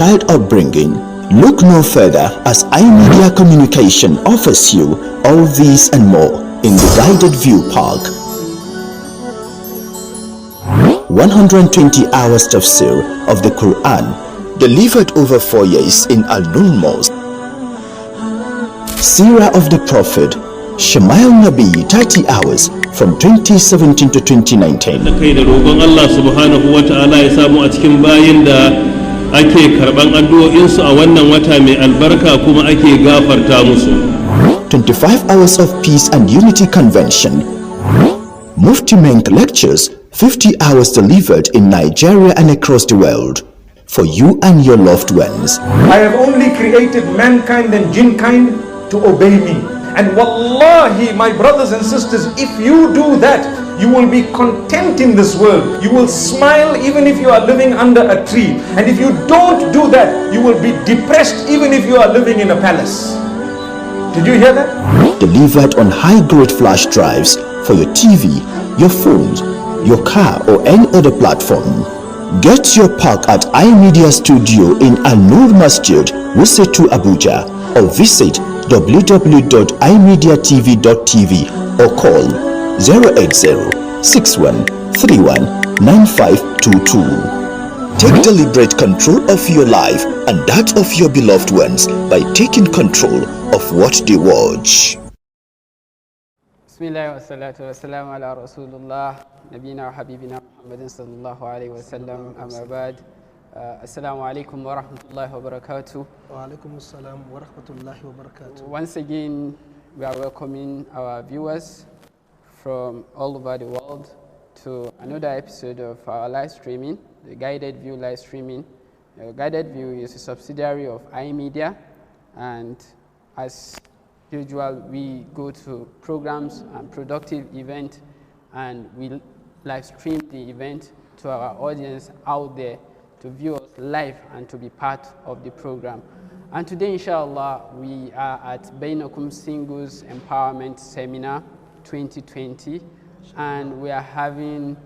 child upbringing, look no further as iMedia Communication offers you all these and more in the Guided View Park. 120 hours tafsir of the Quran delivered over 4 years in Al-Nur Mosque. Seerah of the Prophet, Shamail Nabi 30 hours from 2017 to 2019. Da kai da roƙon Allah subhanahu wa ta'ala ya samu a cikin bayin da ake karban addu'o'insu a wannan wata mai albarka kuma ake gafarta musu. 25 hours of peace and unity convention. Mufti Menk lectures, 50 hours delivered in Nigeria and across the world for you and your loved ones. I have only created mankind and jinnkind to obey me. And wallahi, my brothers and sisters, if you do that, you will be content in this world. You will smile even if you are living under a tree. And if you don't do that, you will be depressed even if you are living in a palace. Did you hear that? Delivered on high-grade flash drives for your TV, your phones, your car or any other platform. Get your park at iMedia Studio in Al-Nur Masjid, Wusetu, Abuja, or visit www.imediatv.tv or call 080-6131-9522. Take deliberate control of your life and that of your beloved ones by taking control of what they watch. Bismillah wa salatu wa salam ala Rasulullah Nabina wa Habibina Muhammadin sallallahu alayhi wa sallam, amma ba'd. Assalamu alaikum wa rahmatullahi wa barakatuh. Wa alaikum assalam wa rahmatullahi wa barakatuh. Once again, we are welcoming our viewers from all over the world to another episode of our live streaming, the Guided View live streaming. Guided View is a subsidiary of iMedia, and as usual, we go to programs and productive events, and we live stream the event to our audience out there to view us live and to be part of the program. And today, inshallah, we are at Baynakum Singles Empowerment Seminar 2020, and we are having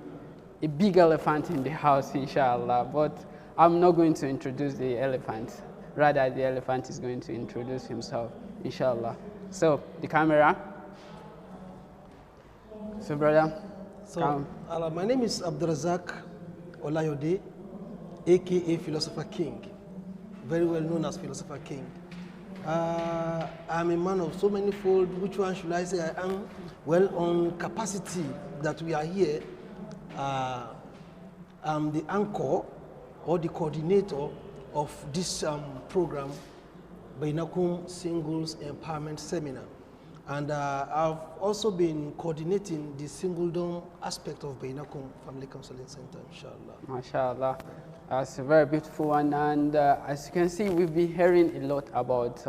a big elephant in the house, inshallah. But I'm not going to introduce the elephant. Rather, the elephant is going to introduce himself, inshallah. So, the camera. So, brother. So, my name is Abdurazak Olayode, aka Philosopher King, very well known as Philosopher King. I'm a man of so many fold. Which one should I say I am? Well, on capacity that we are here, I'm the anchor or the coordinator of this program, Baynakum Singles Empowerment Seminar. And I've also been coordinating the singledom aspect of Baynakum Family Counseling Center, inshallah. MashaAllah. That's a very beautiful one. And as you can see, we've been hearing a lot about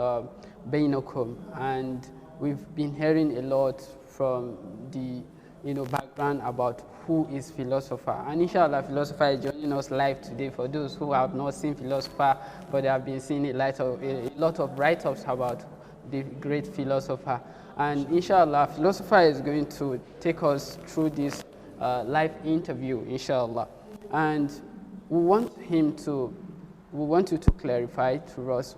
Baynakum, and we've been hearing a lot from the background about who is Philosopher. And inshallah, Philosopher is joining us live today. For those who have not seen Philosopher, but they have been seeing a lot of write-ups about the great Philosopher. And inshallah, Philosopher is going to take us through this live interview, inshallah. And we want you to clarify to us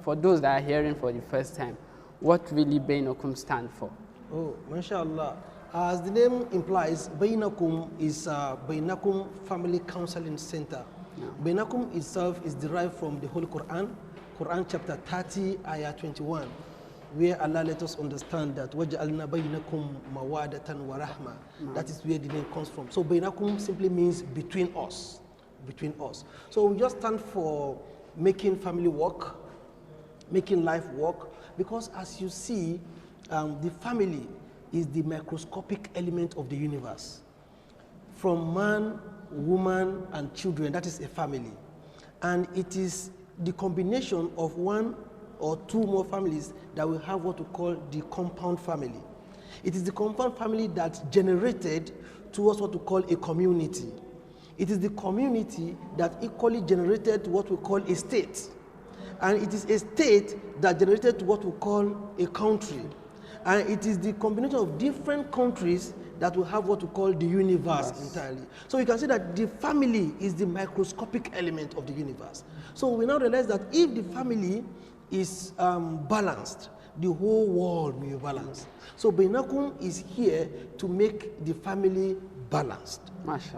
for those that are hearing for the first time, what really Baynakum stand for. Oh, mashallah. As the name implies, Baynakum is Baynakum Family Counseling Center. Yeah. Baynakum itself is derived from the Holy Quran, Quran chapter 30, ayah 21, where Allah let us understand that وَجَعَلْنَا بَيْنَكُمْ مَوَادَةً وَرَحْمَةً. That is where the name comes from. So Baynakum simply means between us. Between us. So we just stand for making family work, making life work, because as you see, the family is the microscopic element of the universe. From man, woman, and children, that is a family. And it is the combination of one or two more families that will have what we call the compound family. It is the compound family that generated towards what we call a community. It is the community that equally generated what we call a state. And it is a state that generated what we call a country. And it is the combination of different countries that will have what we call the universe entirely. So you can see that the family is the microscopic element of the universe. So we now realize that if the family is balanced, the whole world will be balanced. So Baynakum is here to make the family balanced.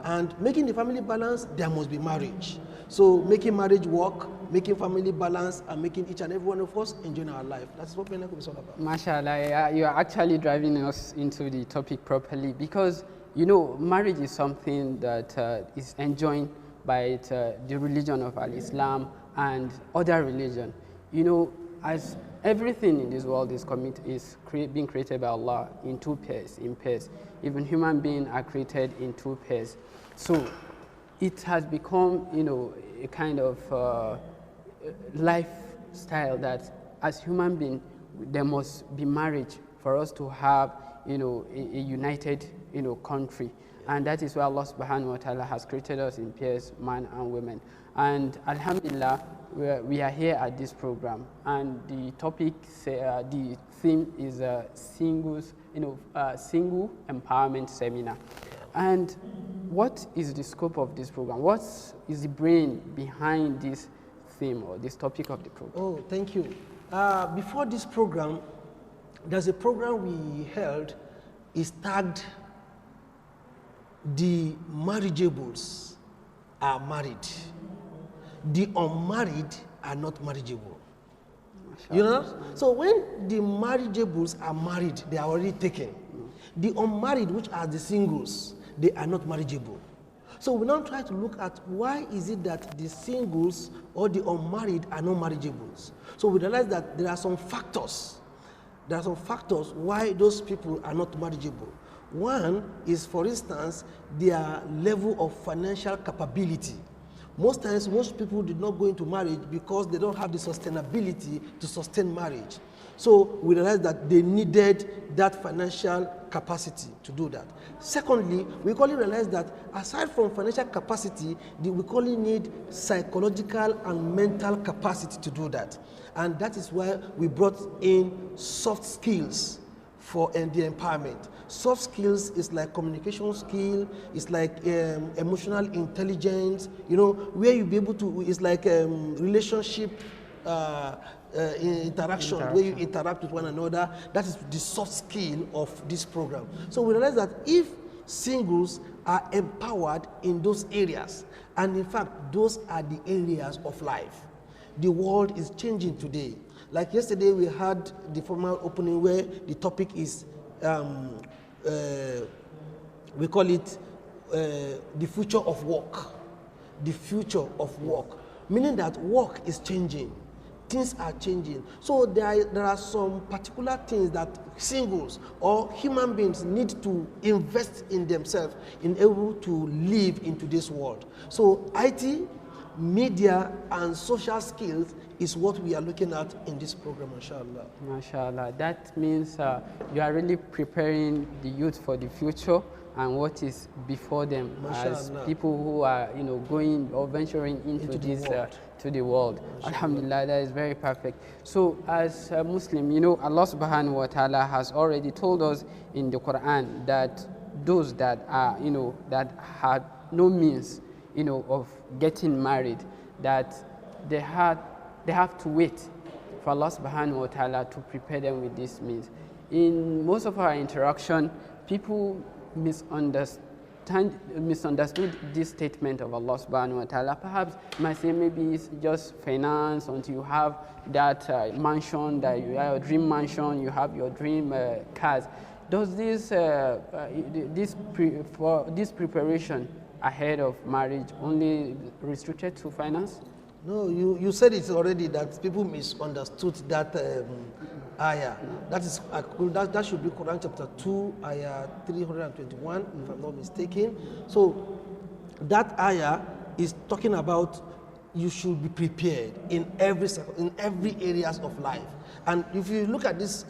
And making the family balanced, there must be marriage. So making marriage work, making family balance, and making each and every one of us enjoy our life. That's what Baynakum is all about. Mashallah, you are actually driving us into the topic properly, because you know marriage is something that is enjoined by the religion of Al-Islam and other religion. You know, as everything in this world is being created by Allah in two pairs, in pairs. Even human beings are created in two pairs. So it has become, you know, a kind of lifestyle that as human beings, there must be marriage for us to have, you know, a united, you know, country. And that is why Allah subhanahu wa ta'ala has created us in pairs, man and women. And alhamdulillah, we are here at this program, and the topic, the theme is single empowerment seminar. And what is the scope of this program? What is the brain behind this theme or this topic of the program? Oh, thank you. Before this program, there's a program we held, is tagged "The Marriageables Are Married. The unmarried are not marriageable." You know? So when the marriageables are married, they are already taken. The unmarried, which are the singles, they are not marriageable. So we now try to look at why is it that the singles or the unmarried are not marriageables. So we realize that there are some factors. There are some factors why those people are not marriageable. One is, for instance, their level of financial capability. Most times, most people did not go into marriage because they don't have the sustainability to sustain marriage. So we realized that they needed that financial capacity to do that. Secondly, we only realized that aside from financial capacity, we only need psychological and mental capacity to do that. And that is why we brought in soft skills for the empowerment. Soft skills is like communication skill, it's like emotional intelligence, you know, where you be able to, it's like relationship interaction, where you interact with one another. That is the soft skill of this program. So we realize that if singles are empowered in those areas, and in fact, those are the areas of life. The world is changing today. Like yesterday, we had the formal opening where the topic is, we call it the future of work. The future of work. Meaning that work is changing. Things are changing. So there are some particular things that singles or human beings need to invest in themselves in able to live into this world. So IT, media, and social skills is what we are looking at in this program, mashallah. Mashallah. That means you are really preparing the youth for the future and what is before them, mashallah, as people who are, you know, going or venturing into this to the world. Mashallah. Alhamdulillah, that is very perfect. So as a Muslim, you know, Allah subhanahu wa ta'ala has already told us in the Quran that those that are, you know, that had no means, you know, of getting married, that they have to wait for Allah subhanahu wa ta'ala to prepare them with this means. In most of our interaction, people misunderstood this statement of Allah subhanahu wa ta'ala. Perhaps you might say maybe it's just finance until you have that mansion, that you have your dream mansion, you have your dream cars. Does this this preparation ahead of marriage only restricted to finance? No, you said it already that people misunderstood that ayah. That should be Quran chapter 2, ayah 321, if I'm not mistaken. So that ayah is talking about you should be prepared in every areas of life. And if you look at this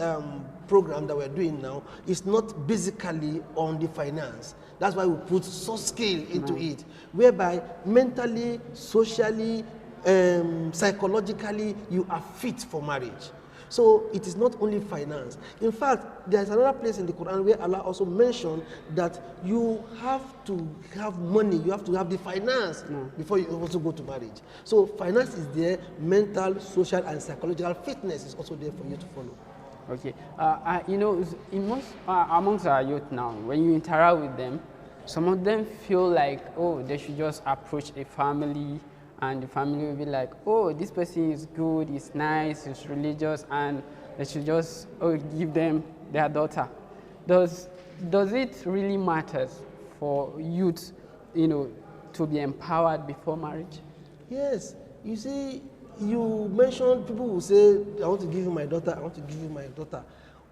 program that we're doing now, it's not basically on the finance. That's why we put soft skill into it, whereby mentally, socially, psychologically, you are fit for marriage. So it is not only finance. In fact, there is another place in the Quran where Allah also mentioned that you have to have money, you have to have the finance before you also go to marriage. So finance is there, mental, social, and psychological fitness is also there for you to follow. Okay, you know, in most amongst our youth now, when you interact with them, some of them feel like, oh, they should just approach a family, and the family will be like, oh, this person is good, he's nice, he's religious, and they should just give them their daughter. Does it really matter for youth, you know, to be empowered before marriage? Yes, you see, you mentioned people who say, I want to give you my daughter, I want to give you my daughter.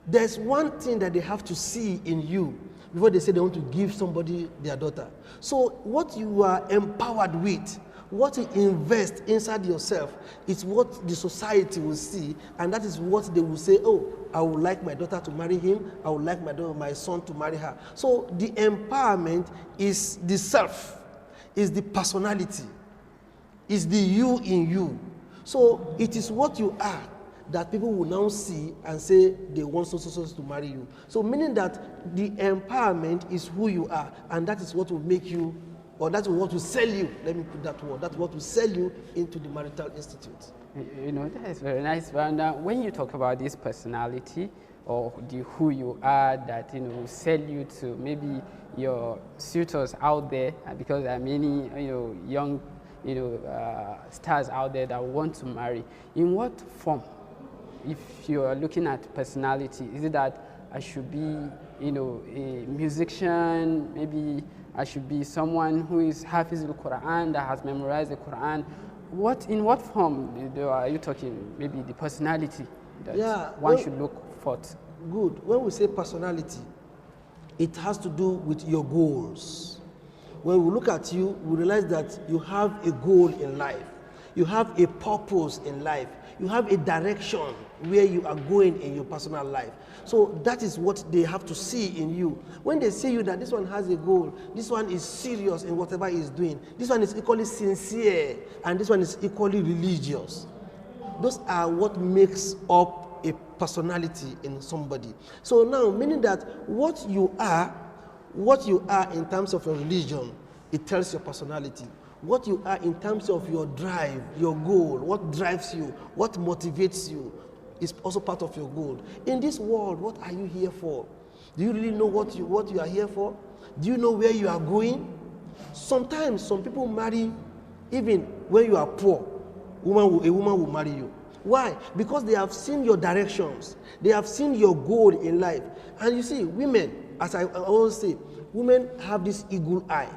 There's one thing that they have to see in you before they say they want to give somebody their daughter. So what you are empowered with, what you invest inside yourself is what the society will see, and that is what they will say, oh, I would like my daughter to marry him, I would like my son to marry her. So the empowerment is the self, is the personality, is the you in you. So it is what you are that people will now see and say they want so to marry you. So meaning that the empowerment is who you are, and that is what will make you, or that's what will sell you, let me put that word, that's what will sell you into the marital institute. You know, that is very nice. But when you talk about this personality or who you are that, you know, will sell you to maybe your suitors out there, because there are many, you know, young, you know, stars out there that want to marry, in what form, if you are looking at personality, is it that I should be, you know, a musician, maybe I should be someone who is Hafiz al-Quran, that has memorized the Quran? In what form are you talking? Maybe the personality that one should look for. Good. When we say personality, it has to do with your goals. When we look at you, we realize that you have a goal in life. You have a purpose in life. You have a direction where you are going in your personal life. So that is what they have to see in you. When they see you that this one has a goal, this one is serious in whatever he is doing, this one is equally sincere, and this one is equally religious. Those are what makes up a personality in somebody. So now, meaning that what you are in terms of your religion, it tells your personality. What you are in terms of your drive, your goal, what drives you, what motivates you, is also part of your goal. In this world, what are you here for? Do you really know what you are here for? Do you know where you are going? Sometimes some people marry even when you are poor. A woman will marry you. Why? Because they have seen your directions. They have seen your goal in life. And you see, women, as I always say, women have this eagle eye.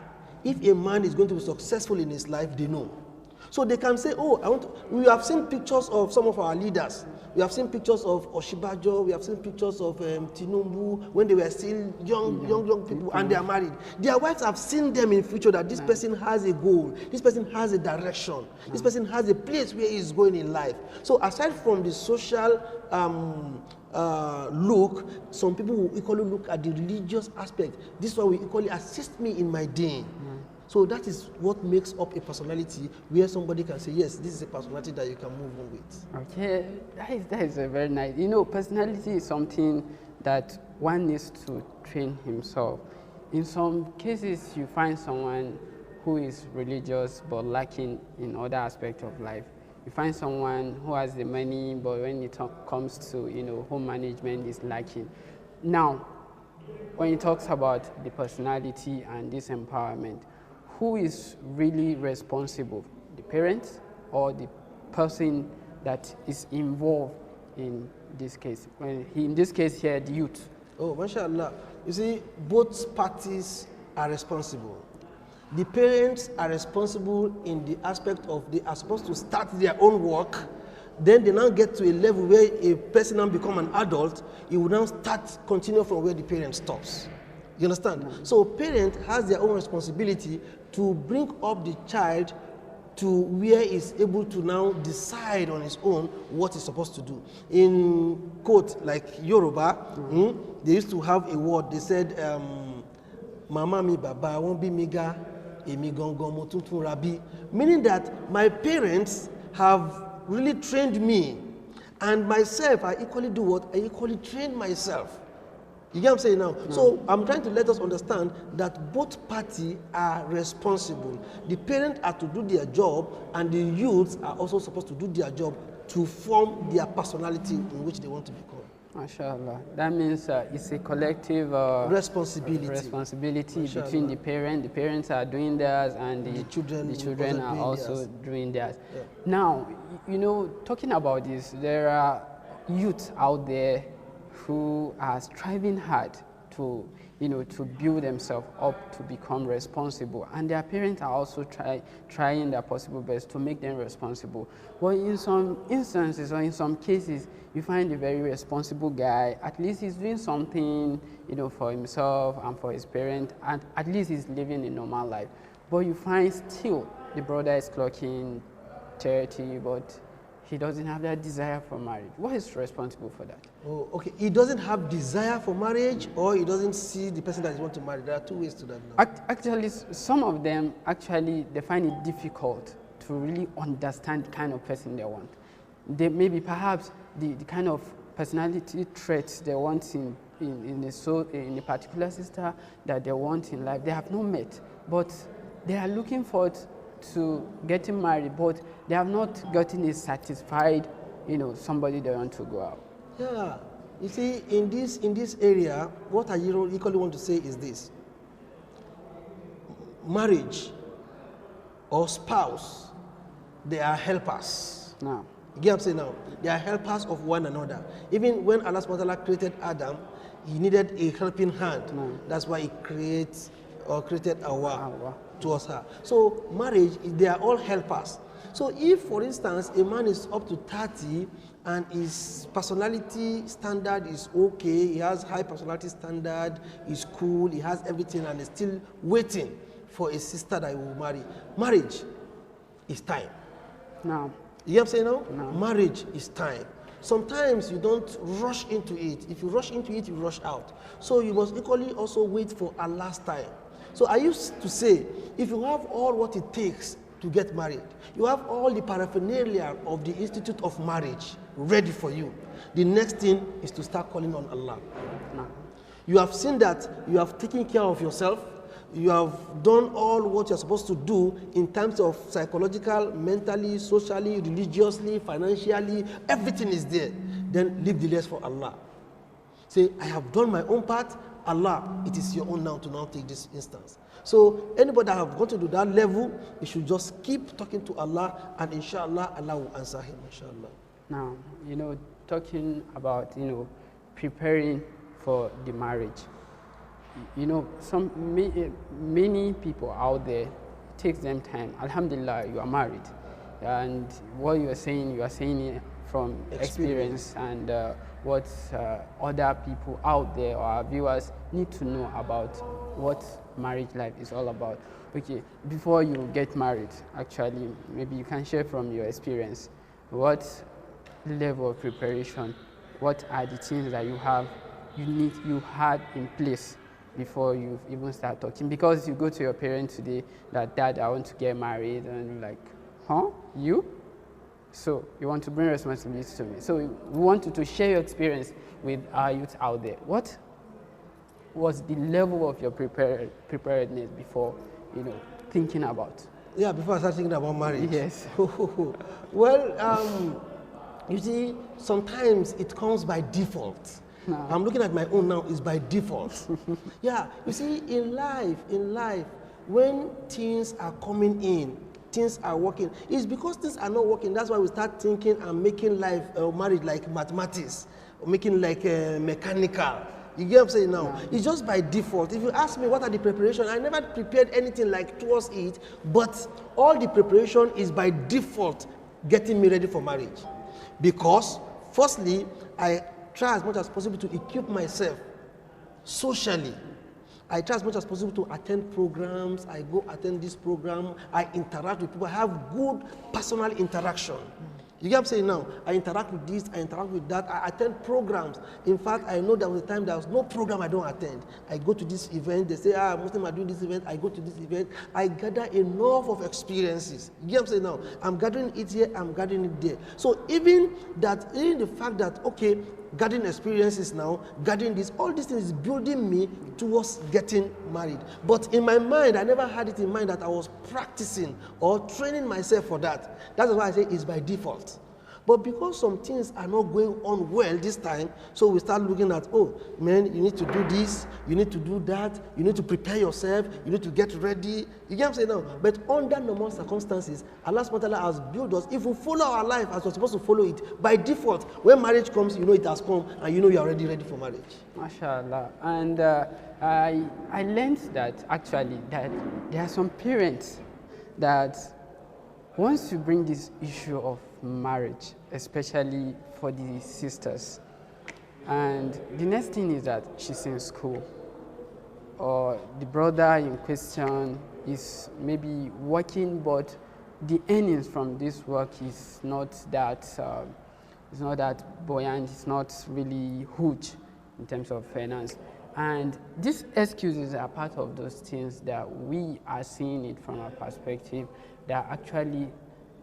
If a man is going to be successful in his life, they know. So they can say, oh, we have seen pictures of some of our leaders. We have seen pictures of Oshibajo, we have seen pictures of Tinubu when they were still young people and they are married. Their wives have seen them in future that this person has a goal, this person has a direction, this person has a place where he is going in life. So aside from the social look, some people will equally look at the religious aspect. This one will equally assist me in my deen. So that is what makes up a personality where somebody can say, yes, this is a personality that you can move on with. Okay, that is a very nice. You know, personality is something that one needs to train himself. In some cases, you find someone who is religious but lacking in other aspects of life. You find someone who has the money, but when it comes to, you know, home management, is lacking. Now, when he talks about the personality and this empowerment, who is really responsible? The parents or the person that is involved in this case? In this case here, the youth. Oh, mashallah. You see, both parties are responsible. The parents are responsible in the aspect of they are supposed to start their own work. Then they now get to a level where a person now become an adult, he will now continue from where the parent stops. You understand? So parent has their own responsibility to bring up the child to where he's able to now decide on his own what he's supposed to do. In quote, like Yoruba, they used to have a word, they said, Mama mi baba won't be miga, emi gongon mo tuntun rabi. Meaning that my parents have really trained me And myself, I equally do what? I equally train myself. You get what I'm saying now? So I'm trying to let us understand that both parties are responsible. The parents are to do their job, and the youths are also supposed to do their job to form their personality in which they want to become. MashaAllah. That means it's a collective responsibility between the parents. The parents are doing theirs, and the children are also doing theirs. Yeah. Now, talking about this, there are youths out there who are striving hard to build themselves up to become responsible, and their parents are also trying their possible best to make them responsible. But in some instances, or in some cases, you find a very responsible guy, at least he's doing something for himself and for his parents, and at least he's living a normal life. But you find still the brother is clocking 30, but he doesn't have that desire for marriage. What is responsible for that? Oh, okay. He doesn't have desire for marriage, or he doesn't see the person that he wants to marry. There are two ways to that now. Actually, some of them, they find it difficult to really understand the kind of person they want. They maybe perhaps the kind of personality traits they want in a particular sister that they want in life, they have not met, but they are looking forward to getting married, but they have not gotten a satisfied, somebody they want to go out. Yeah, you see, in this area, what I equally want to say is this: marriage or spouse, they are helpers. Now, you get what I'm saying now? They are helpers of one another. Even when Allah subhanahu wa ta'ala created Adam, he needed a helping hand. That's why he created Hawa towards her. So marriage, they are all helpers. So if, for instance, a man is up to 30 and his personality standard is okay, he has high personality standard, he's cool, he has everything, and is still waiting for a sister that he will marry. Marriage is time. now, You know what I'm saying now? No. Marriage is time. Sometimes you don't rush into it. If you rush into it, you rush out. So you must equally also wait for Allah's time. So I used to say, if you have all what it takes to get married, you have all the paraphernalia of the institute of marriage ready for you, the next thing is to start calling on Allah. no. You have seen that you have taken care of yourself, you have done all what you're supposed to do in terms of psychological, mentally, socially, religiously, financially, everything is there. Then leave the rest for Allah. Say, I have done my own part, Allah, it is your own now to now take this instance. So anybody that have gone to that level, you should just keep talking to Allah, and inshallah, Allah will answer him, inshallah. Now, talking about, preparing for the marriage. Many people out there, it takes them time. Alhamdulillah, you are married. And what you are saying it from experience and what other people out there or our viewers need to know about what marriage life is all about. Okay, before you get married, actually, maybe you can share from your experience, what level of preparation, what are the things that you had in place before you even start talking? Because you go to your parents today that, Dad, I want to get married, and you're like, huh, you? So you want to bring responsibility to me. So we want you to share your experience with our youth out there. What was the level of your preparedness before, thinking about? Yeah, before I start thinking about marriage. Yes. Well, you see, sometimes it comes by default. No. I'm looking at my own now, it's by default. Yeah, you see, in life, when things are coming in, things are working, it's because things are not working. That's why we start thinking and making life, marriage like mathematics, or making like mechanical. You get what I'm saying now? No. It's just by default. If you ask me what are the preparation, I never prepared anything like towards it, but all the preparation is by default getting me ready for marriage. Because, firstly, I try as much as possible to equip myself socially. I try as much as possible to attend programs. I go attend this program. I interact with people. I have good personal interaction. You get what I'm saying now? I interact with this, I interact with that, I attend programs. In fact, I know there was a time there was no program I don't attend. I go to this event, they say, Muslim are doing this event, I go to this event. I gather enough of experiences. You get what I'm saying now? I'm gathering it here, I'm gathering it there. So even the fact that, okay, gathering experiences now, gathering this, all these things is building me towards getting married. But in my mind, I never had it in mind that I was practicing or training myself for that. That's why I say it's by default. But because some things are not going on well this time, so we start looking at, oh, man, you need to do this, you need to do that, you need to prepare yourself, you need to get ready. You get what I'm saying now? But under normal circumstances, Allah subhanahu wa ta'ala has built us. If we follow our life as we're supposed to follow it, by default, when marriage comes, you know it has come, and you know you're already ready for marriage. MashaAllah. And I learned that actually that there are some parents that once you bring this issue of marriage, especially for the sisters, and the next thing is that she's in school, or the brother in question is maybe working, but the earnings from this work is not that buoyant, it's not really huge in terms of finance. And these excuses are part of those things that we are seeing it from our perspective, that actually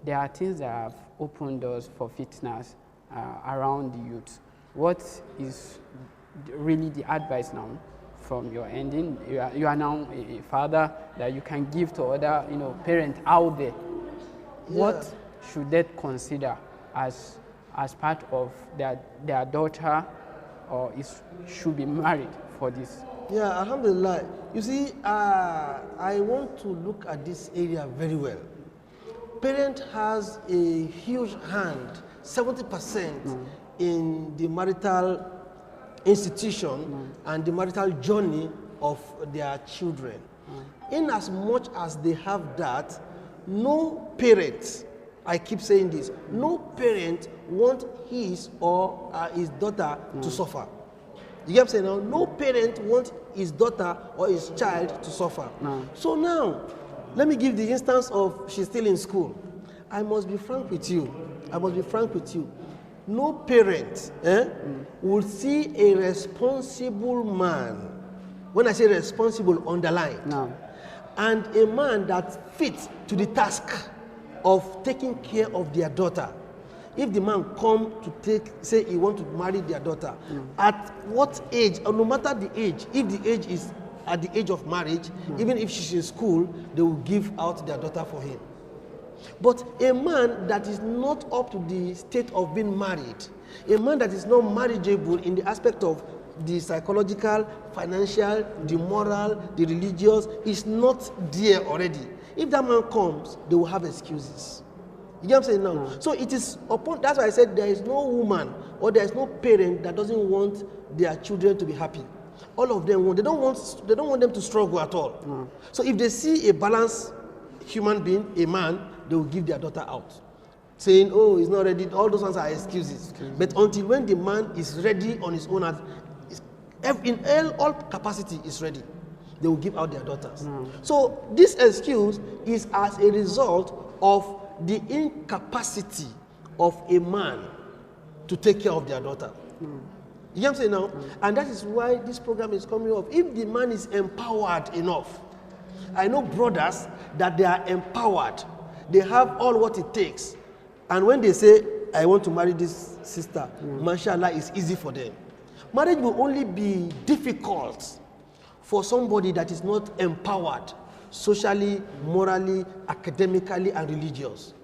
there are things that have opened doors for fitness around the youth. What is really the advice now from your ending? You are now a father that you can give to other parents out there. Yeah. What should they consider as part of their daughter, or should be married for this? Yeah, alhamdulillah. You see, I want to look at this area very well. Parent has a huge hand, 70% in the marital institution and the marital journey of their children. In as much as they have that, no parent, I keep saying this, no parent wants his or his daughter to suffer. You get what I'm saying now? No parent wants his daughter or his child to suffer. So now, let me give the instance of she's still in school. I must be frank with you. No parent will see a responsible man. When I say responsible, underline. No. And a man that fits to the task of taking care of their daughter. If the man come to say he want to marry their daughter, at what age, or no matter the age, if the age is at the age of marriage, even if she's in school, they will give out their daughter for him. But a man that is not up to the state of being married, a man that is not marriageable in the aspect of the psychological, financial, the moral, the religious, is not there already. If that man comes, they will have excuses. You get what I'm saying now? So it is upon, that's why I said there is no woman or there is no parent that doesn't want their children to be happy. All of them want, they don't want them to struggle at all. So if they see a balanced human being, a man, they will give their daughter out. Saying, oh, he's not ready, all those ones are excuses. But until when the man is ready on his own, in all capacity is ready, they will give out their daughters. So this excuse is as a result of the incapacity of a man to take care of their daughter. You know what I'm saying now? And that is why this program is coming up. If the man is empowered enough, I know brothers that they are empowered, they have all what it takes. And when they say, I want to marry this sister, mashallah, it's easy for them. Marriage will only be difficult for somebody that is not empowered socially, morally, academically, and religiously.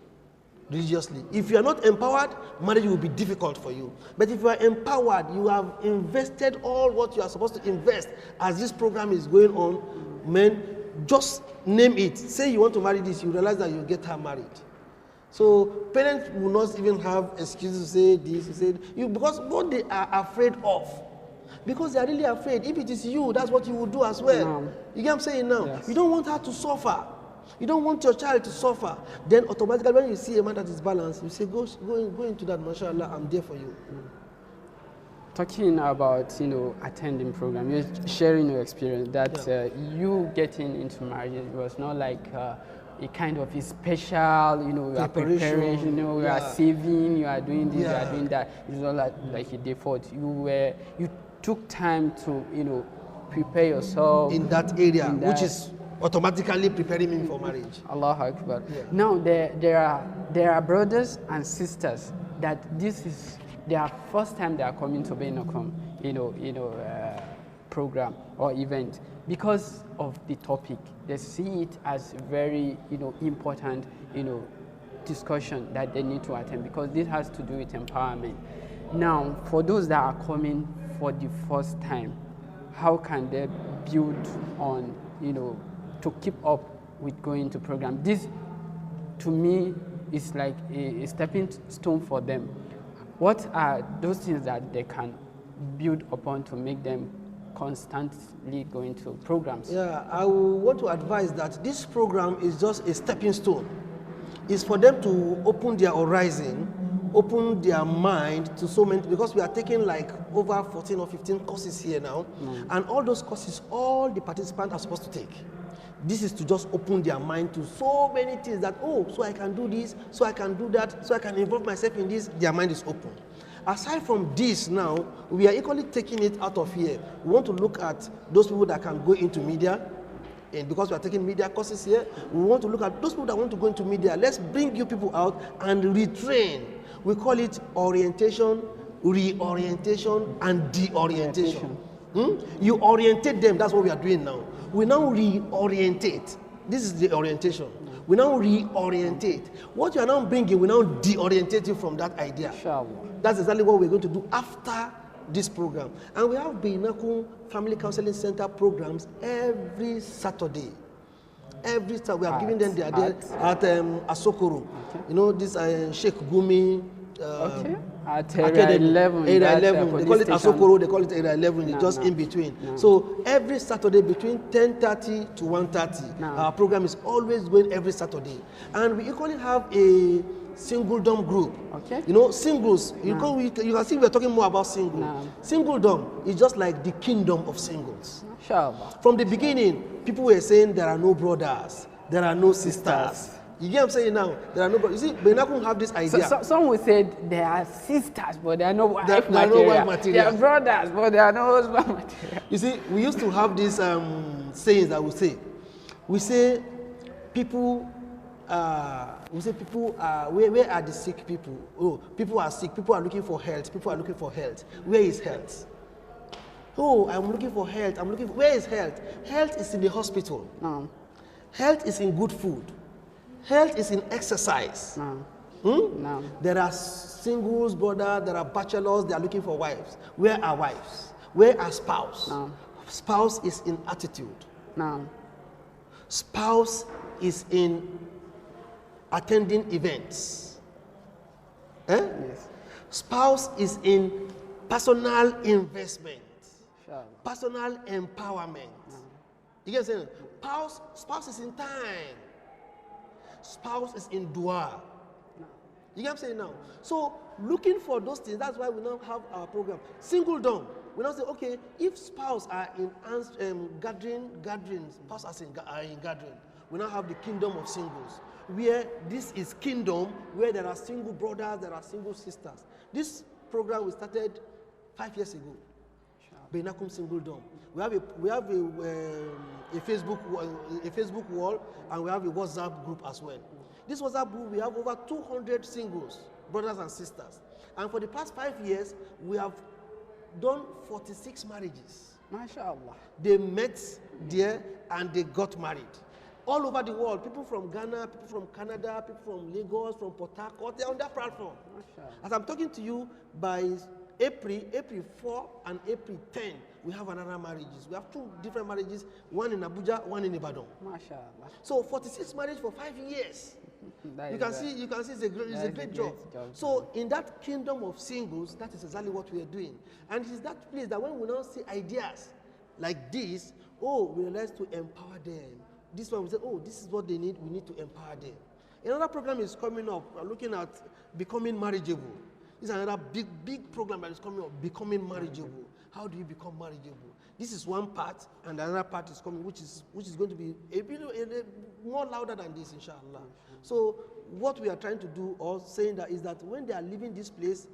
If you are not empowered, marriage will be difficult for you. But if you are empowered, you have invested all what you are supposed to invest as this program is going on, man, just name it. Say you want to marry this, you realize that you get her married. So parents will not even have excuses to say this, to say because what they are afraid of. Because they are really afraid. If it is you, that's what you will do as well. You get what I'm saying now? Yes. You don't want her to suffer. You don't want your child to suffer. Then automatically when you see a man that is balanced, you say, go into that, mashallah, I'm there for you. Talking about, attending program, you're sharing your experience that you getting into marriage, it was not like a kind of a special, you are preparing, you yeah. are saving, you are doing this, you Yeah. are doing that. It's not like a default. You took time to, prepare yourself in that area, in which that- is automatically preparing me for marriage. Allah Akbar. Yeah. Now there are brothers and sisters that this is their first time they are coming to Baynakum, program or event because of the topic. They see it as very important discussion that they need to attend because this has to do with empowerment. Now, for those that are coming for the first time, how can they build on to keep up with going to program? This, to me, is like a stepping stone for them. What are those things that they can build upon to make them constantly going to programs? Yeah, I want to advise that this program is just a stepping stone. It's for them to open their horizon, open their mind to so many, because we are taking like over 14 or 15 courses here now, and all those courses, all the participants are supposed to take. This is to just open their mind to so many things that, so I can do this, so I can do that, so I can involve myself in this. Their mind is open. Aside from this now, we are equally taking it out of here. We want to look at those people that can go into media, and because we are taking media courses here, we want to look at those people that want to go into media. Let's bring you people out and retrain. We call it orientation, reorientation, and deorientation. You orientate them, that's what we are doing now. We now reorientate. This is the orientation. We now reorientate. What you are now bringing, we now deorientate you from that idea. Inshallah. That's exactly what we're going to do after this program. And we have Baynakum Family Counseling Center programs every Saturday. Every Saturday, we are giving them their day at Asokoro. Okay. This Sheikh Gumi. Okay. At area 11. Area 11. They call it station. Asokoro, they call it Area 11. It's just in between. No. So every Saturday between 10:30 to 1:30, No. our program is always going every Saturday. And we equally have a single dom group. Okay. Singles. You can see we're talking more about singles. No. Single dom is just like the kingdom of singles. Inshallah. From the beginning, people were saying there are no brothers, there are no sisters. You get what I'm saying now? There are no brothers. You see, Baynakum have this idea. Some will say they are sisters, but they are no wife There are no wife material. They are brothers, but they are no husband material. You see, we used to have these sayings that we say. We say people. Where are the sick people? Oh, people are sick. People are looking for health. People are looking for health. Where is health? Oh, I'm looking for health. Where is health? Health is in the hospital. No. Health is in good food. Health is in exercise. No. No. There are singles, brother. There are bachelors. They are looking for wives. Where are wives? Where are spouse? No. Spouse is in attitude. No. Spouse is in attending events. Yes. Spouse is in personal investment, Inshallah. personal empowerment. You get what I'm saying? Spouse is in time. Spouse is in dua. You get what I'm saying now? So looking for those things, that's why we now have our program. Single dom. We now say, okay, if spouse are in gatherings, spouse are in gathering, we now have the kingdom of singles, where this is kingdom, where there are single brothers, there are single sisters. This program we started 5 years ago. Baynakum Single Dom. We have a Facebook wall, and we have a WhatsApp group as well. This WhatsApp group, we have over 200 singles, brothers and sisters. And for the past 5 years, we have done 46 marriages. MashaAllah. They met there and they got married. All over the world, people from Ghana, people from Canada, people from Lagos, from Port Harcourt, they're on that platform. As I'm talking to you, by April 4 and April 10, we have another marriages. We have 2 different marriages, one in Abuja, one in Ibadan. MashaAllah. So 46 marriages for 5 years. You can see it's a great job. So in that kingdom of singles, that is exactly what we are doing. And it is that place that when we now see ideas like this, we realize to empower them. This one we say, this is what they need, we need to empower them. Another program is coming up, we're looking at becoming marriageable. This is another big program that is coming up, becoming marriageable. how do you become marriageable? This is one part, and another part is coming, which is going to be a bit more louder than this, inshallah. So what we are trying to do, or saying that, is that when they are leaving this place,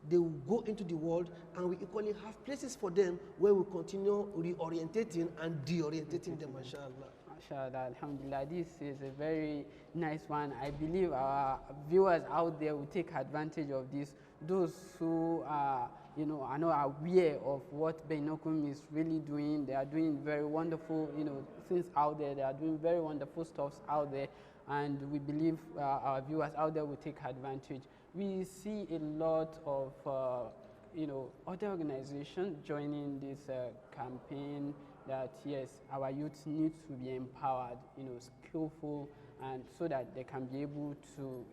they will go into the world, and we equally have places for them where we continue reorientating and deorientating them, inshallah. MashaAllah, alhamdulillah, this is a very nice one. I believe our viewers out there will take advantage of this. Those who are, are not aware of what Baynakum is really doing, they are doing very wonderful, things out there. They are doing very wonderful stuffs out there, and we believe our viewers out there will take advantage. We see a lot of, other organizations joining this campaign, that yes, our youth need to be empowered, skillful, and so that they can be able to,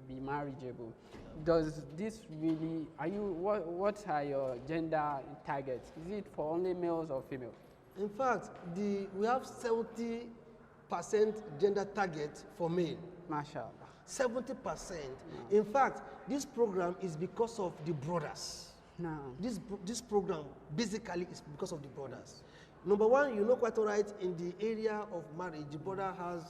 be marriageable. Does this really, what are your gender targets? Is it for only males or females? In fact, we have 70% gender target for male. MashaAllah. 70%. In fact, this program is because of the brothers. No. This program basically is because of the brothers. Number one, you know quite all right, in the area of marriage, the brother has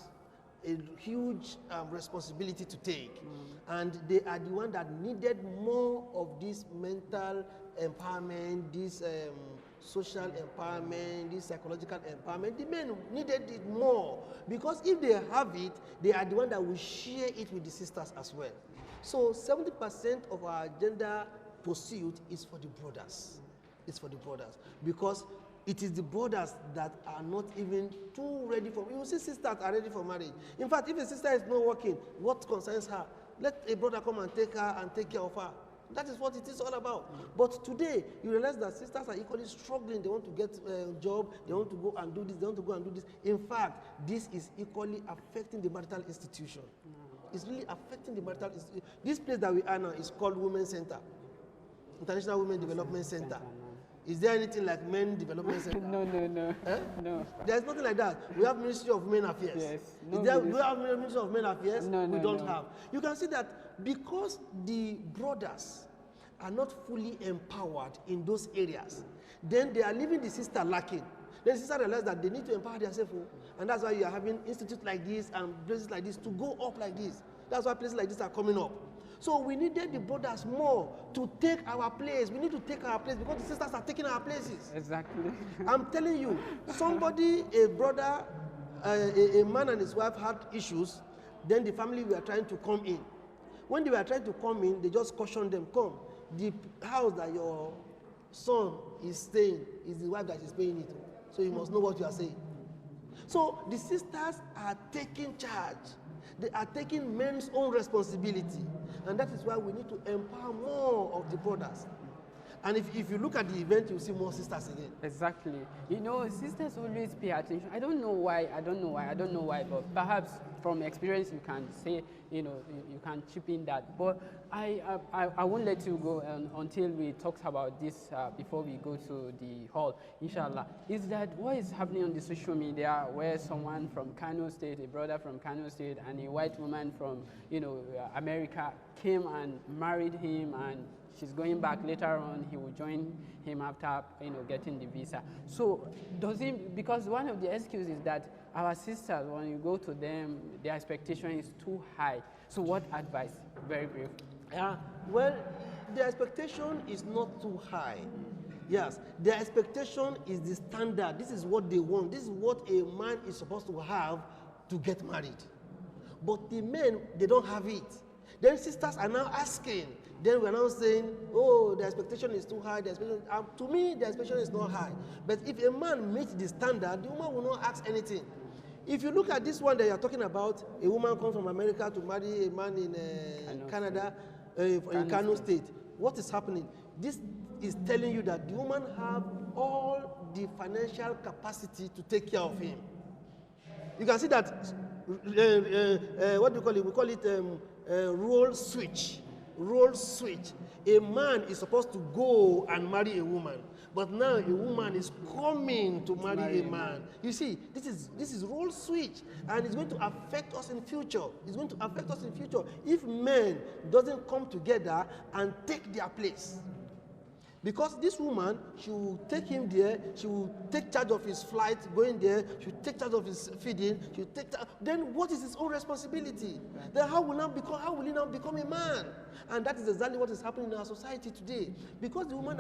a huge responsibility to take, and they are the one that needed more of this mental empowerment, this social empowerment, this psychological empowerment. The men needed it more, because if they have it, they are the one that will share it with the sisters as well. So 70% of our gender pursuit is for the brothers. It's for the brothers, because it is the brothers that are not even too ready for. You will see sisters are ready for marriage. In fact, if a sister is not working, what concerns her? Let a brother come and take her and take care of her. That is what it is all about. But today, you realize that sisters are equally struggling. They want to get a job. They want to go and do this. They want to go and do this. In fact, this is equally affecting the marital institution. It's really affecting the marital institution. This place that we are now is called Women's Center, International Women Development Center. Is there anything like Men Development Center? No. Eh? No. There's nothing like that. We have Ministry of Women Affairs. Yes. Do we have Ministry of Women Affairs? No, we don't no. have. You can see that because the brothers are not fully empowered in those areas, then they are leaving the sister lacking. Then the sister realizes that they need to empower themselves, and that's why you are having institutes like this and places like this to go up like this. That's why places like this are coming up. So we needed the brothers more to take our place. We need to take our place because the sisters are taking our places. Exactly. I'm telling you, somebody, a brother, a man and his wife had issues, then the family were trying to come in. When they were trying to come in, they just cautioned them, come, the house that your son is staying is the wife that is paying it. So you must know what you are saying. So the sisters are taking charge. They are taking men's own responsibility. And that is why we need to empower more of the brothers. And if you look at the event, you'll see more sisters again. Exactly. Sisters always pay attention. I don't know why, but perhaps from experience you can say, you can chip in that. But I won't let you go until we talk about this before we go to the hall, inshallah. Is that what is happening on the social media where someone from Kano State, a brother from Kano State, and a white woman from, America came and married him, and she's going back later on, he will join him after, getting the visa. So because one of the excuses is that our sisters, when you go to them, their expectation is too high. So what advice? Very brief. Well, the expectation is not too high. Yes, their expectation is the standard. This is what they want. This is what a man is supposed to have to get married. But the men, they don't have it. Then sisters are now asking. Then we're now saying, oh, the expectation is too high. To me, the expectation is not high. But if a man meets the standard, the woman will not ask anything. If you look at this one that you're talking about, a woman comes from America to marry a man in Canada, in Kano State. What is happening? This is telling you that the woman have all the financial capacity to take care of him. You can see that, what do you call it? We call it role switch. Role switch. A man is supposed to go and marry a woman, but now a woman is coming to marry a man. You see, this is role switch, and it's going to affect us in future. It's going to affect us in future if men doesn't come together and take their place. Because this woman, she will take him there, she will take charge of his flight, going there, she will take charge of his feeding, she will take then what is his own responsibility? Then how will he now become a man? And that is exactly what is happening in our society today. Because the women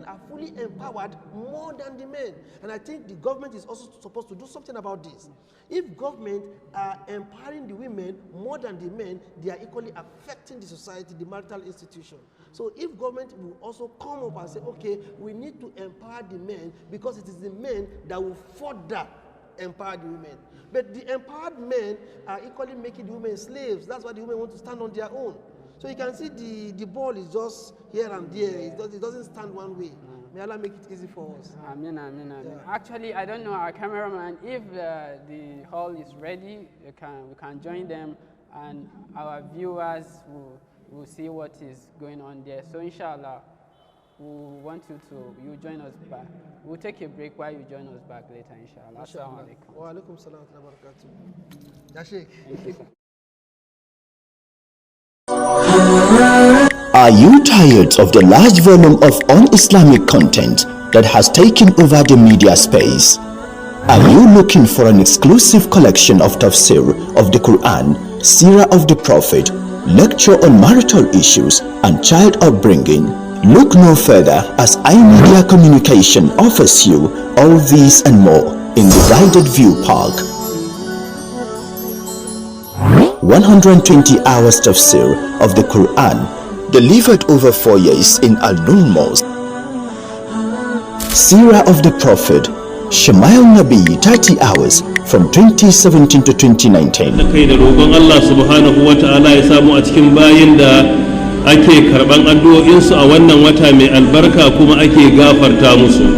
are fully empowered more than the men. And I think the government is also supposed to do something about this. If government are empowering the women more than the men, they are equally affecting the society, the marital institution. So if government will also come up and say, okay, we need to empower the men because it is the men that will further empower the women. But the empowered men are equally making the women slaves. That's why the women want to stand on their own. So you can see the ball is just here and there. It doesn't stand one way. May Allah make it easy for us. Amen, amen, amen. Yeah. Actually, I don't know our cameraman. If the hall is ready, we can join them, and our viewers will see what is going on there. So inshallah, we want you join us back. We'll take a break while you join us back later, inshallah. Assalamu alaikum. Wa alaikum salam wa barakatuh. Ya Sheikh. Thank you, sir. Are you tired of the large volume of un-Islamic content that has taken over the media space? Are you looking for an exclusive collection of tafsir of the Quran, seerah of the Prophet, lecture on marital issues and child upbringing? Look no further, as iMedia Communication offers you all these and more in the Guided View Park. 120 hours tafsir of the Quran, delivered over 4 years in Al-Nur Mosque. Seerah of the Prophet, Shamail Nabi, 30 hours from 2017 to 2019. Da kai da roƙon Allah subhanahu wa ta'ala ya samu a cikin bayin da ake karɓan addu'o'insu a wannan wata mai albarka kuma ake gafarta musu.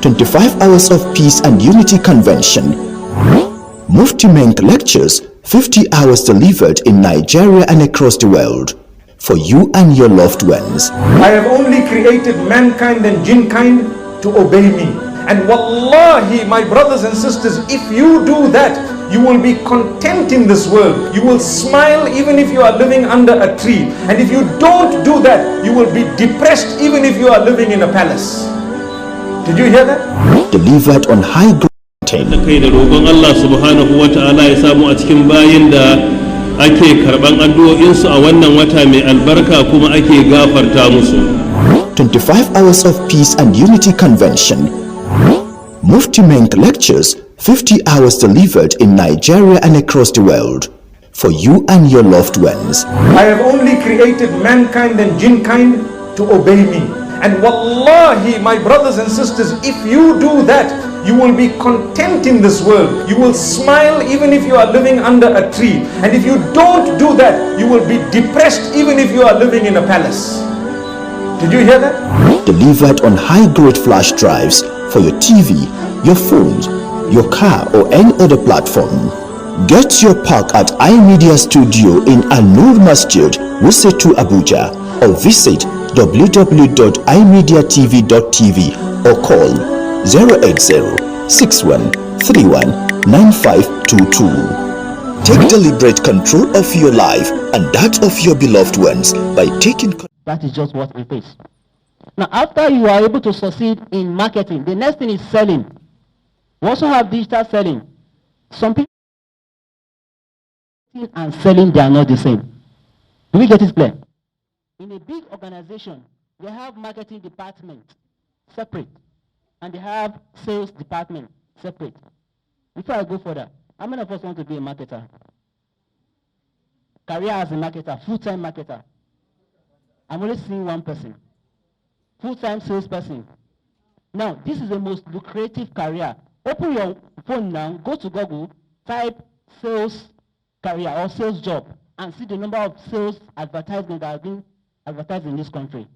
25 hours of peace and unity convention. Mufti Menk lectures, 50 hours delivered in Nigeria and across the world, for you and your loved ones. I have only created mankind and jinkind to obey me. And wallahi, my brothers and sisters, if you do that, you will be content in this world. You will smile even if you are living under a tree. And if you don't do that, you will be depressed even if you are living in a palace. Did you hear that? Delivered on high ground. Da kai da roƙon Allah subhanahu wa ta'ala ya samu a cikin bayin da ake karɓan addu'o'insu a wannan wata mai albarka kuma ake gafarta musu. 25 hours of peace and unity convention. Mufti Menk lectures, 50 hours delivered in Nigeria and across the world, for you and your loved ones. I have only created mankind and jinkind to obey me. And wallahi, my brothers and sisters, if you do that, you will be content in this world. You will smile even if you are living under a tree. And if you don't do that, you will be depressed even if you are living in a palace. Did you hear that? Delivered on high-grade flash drives for your TV, your phones, your car or any other platform. Get your pack at iMedia Studio in Al-Nur Masjid, Wusetu, Abuja, or visit www.imediatv.tv or call 080-6131-9522. Take deliberate control of your life and that of your beloved ones by taking. That is just what it is. Now, after you are able to succeed in marketing, the next thing is selling. We also have digital selling. Some people and selling, they are not the same. Do we get it clear? In a big organization, they have marketing department separate, and they have sales department separate. Before I go further, how many of us want to be a marketer? Career as a marketer, full-time marketer. I'm only seeing one person. Full-time salesperson. Now, this is the most lucrative career. Open your phone now, go to Google, type sales career or sales job, and see the number of sales advertisements that are being advertised in this country.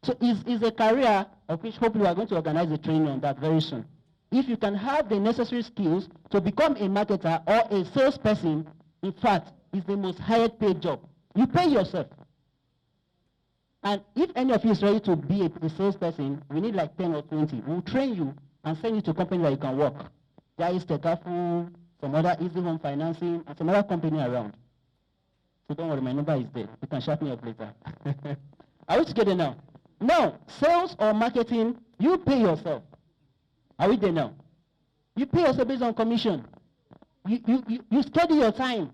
So it's a career of which hopefully we are going to organize a training on that very soon. If you can have the necessary skills to become a marketer or a salesperson, in fact, it's the most highest paid job. You pay yourself. And if any of you is ready to be a salesperson, we need like 10 or 20. We'll train you and send you to a company where you can work. There is Tekafu, some other Easy Home Financing, and some other company around. So don't worry, my number is there. You can shut me up later. Are we together now? Now, sales or marketing, you pay yourself. Are we there now? You pay yourself based on commission. You schedule your time.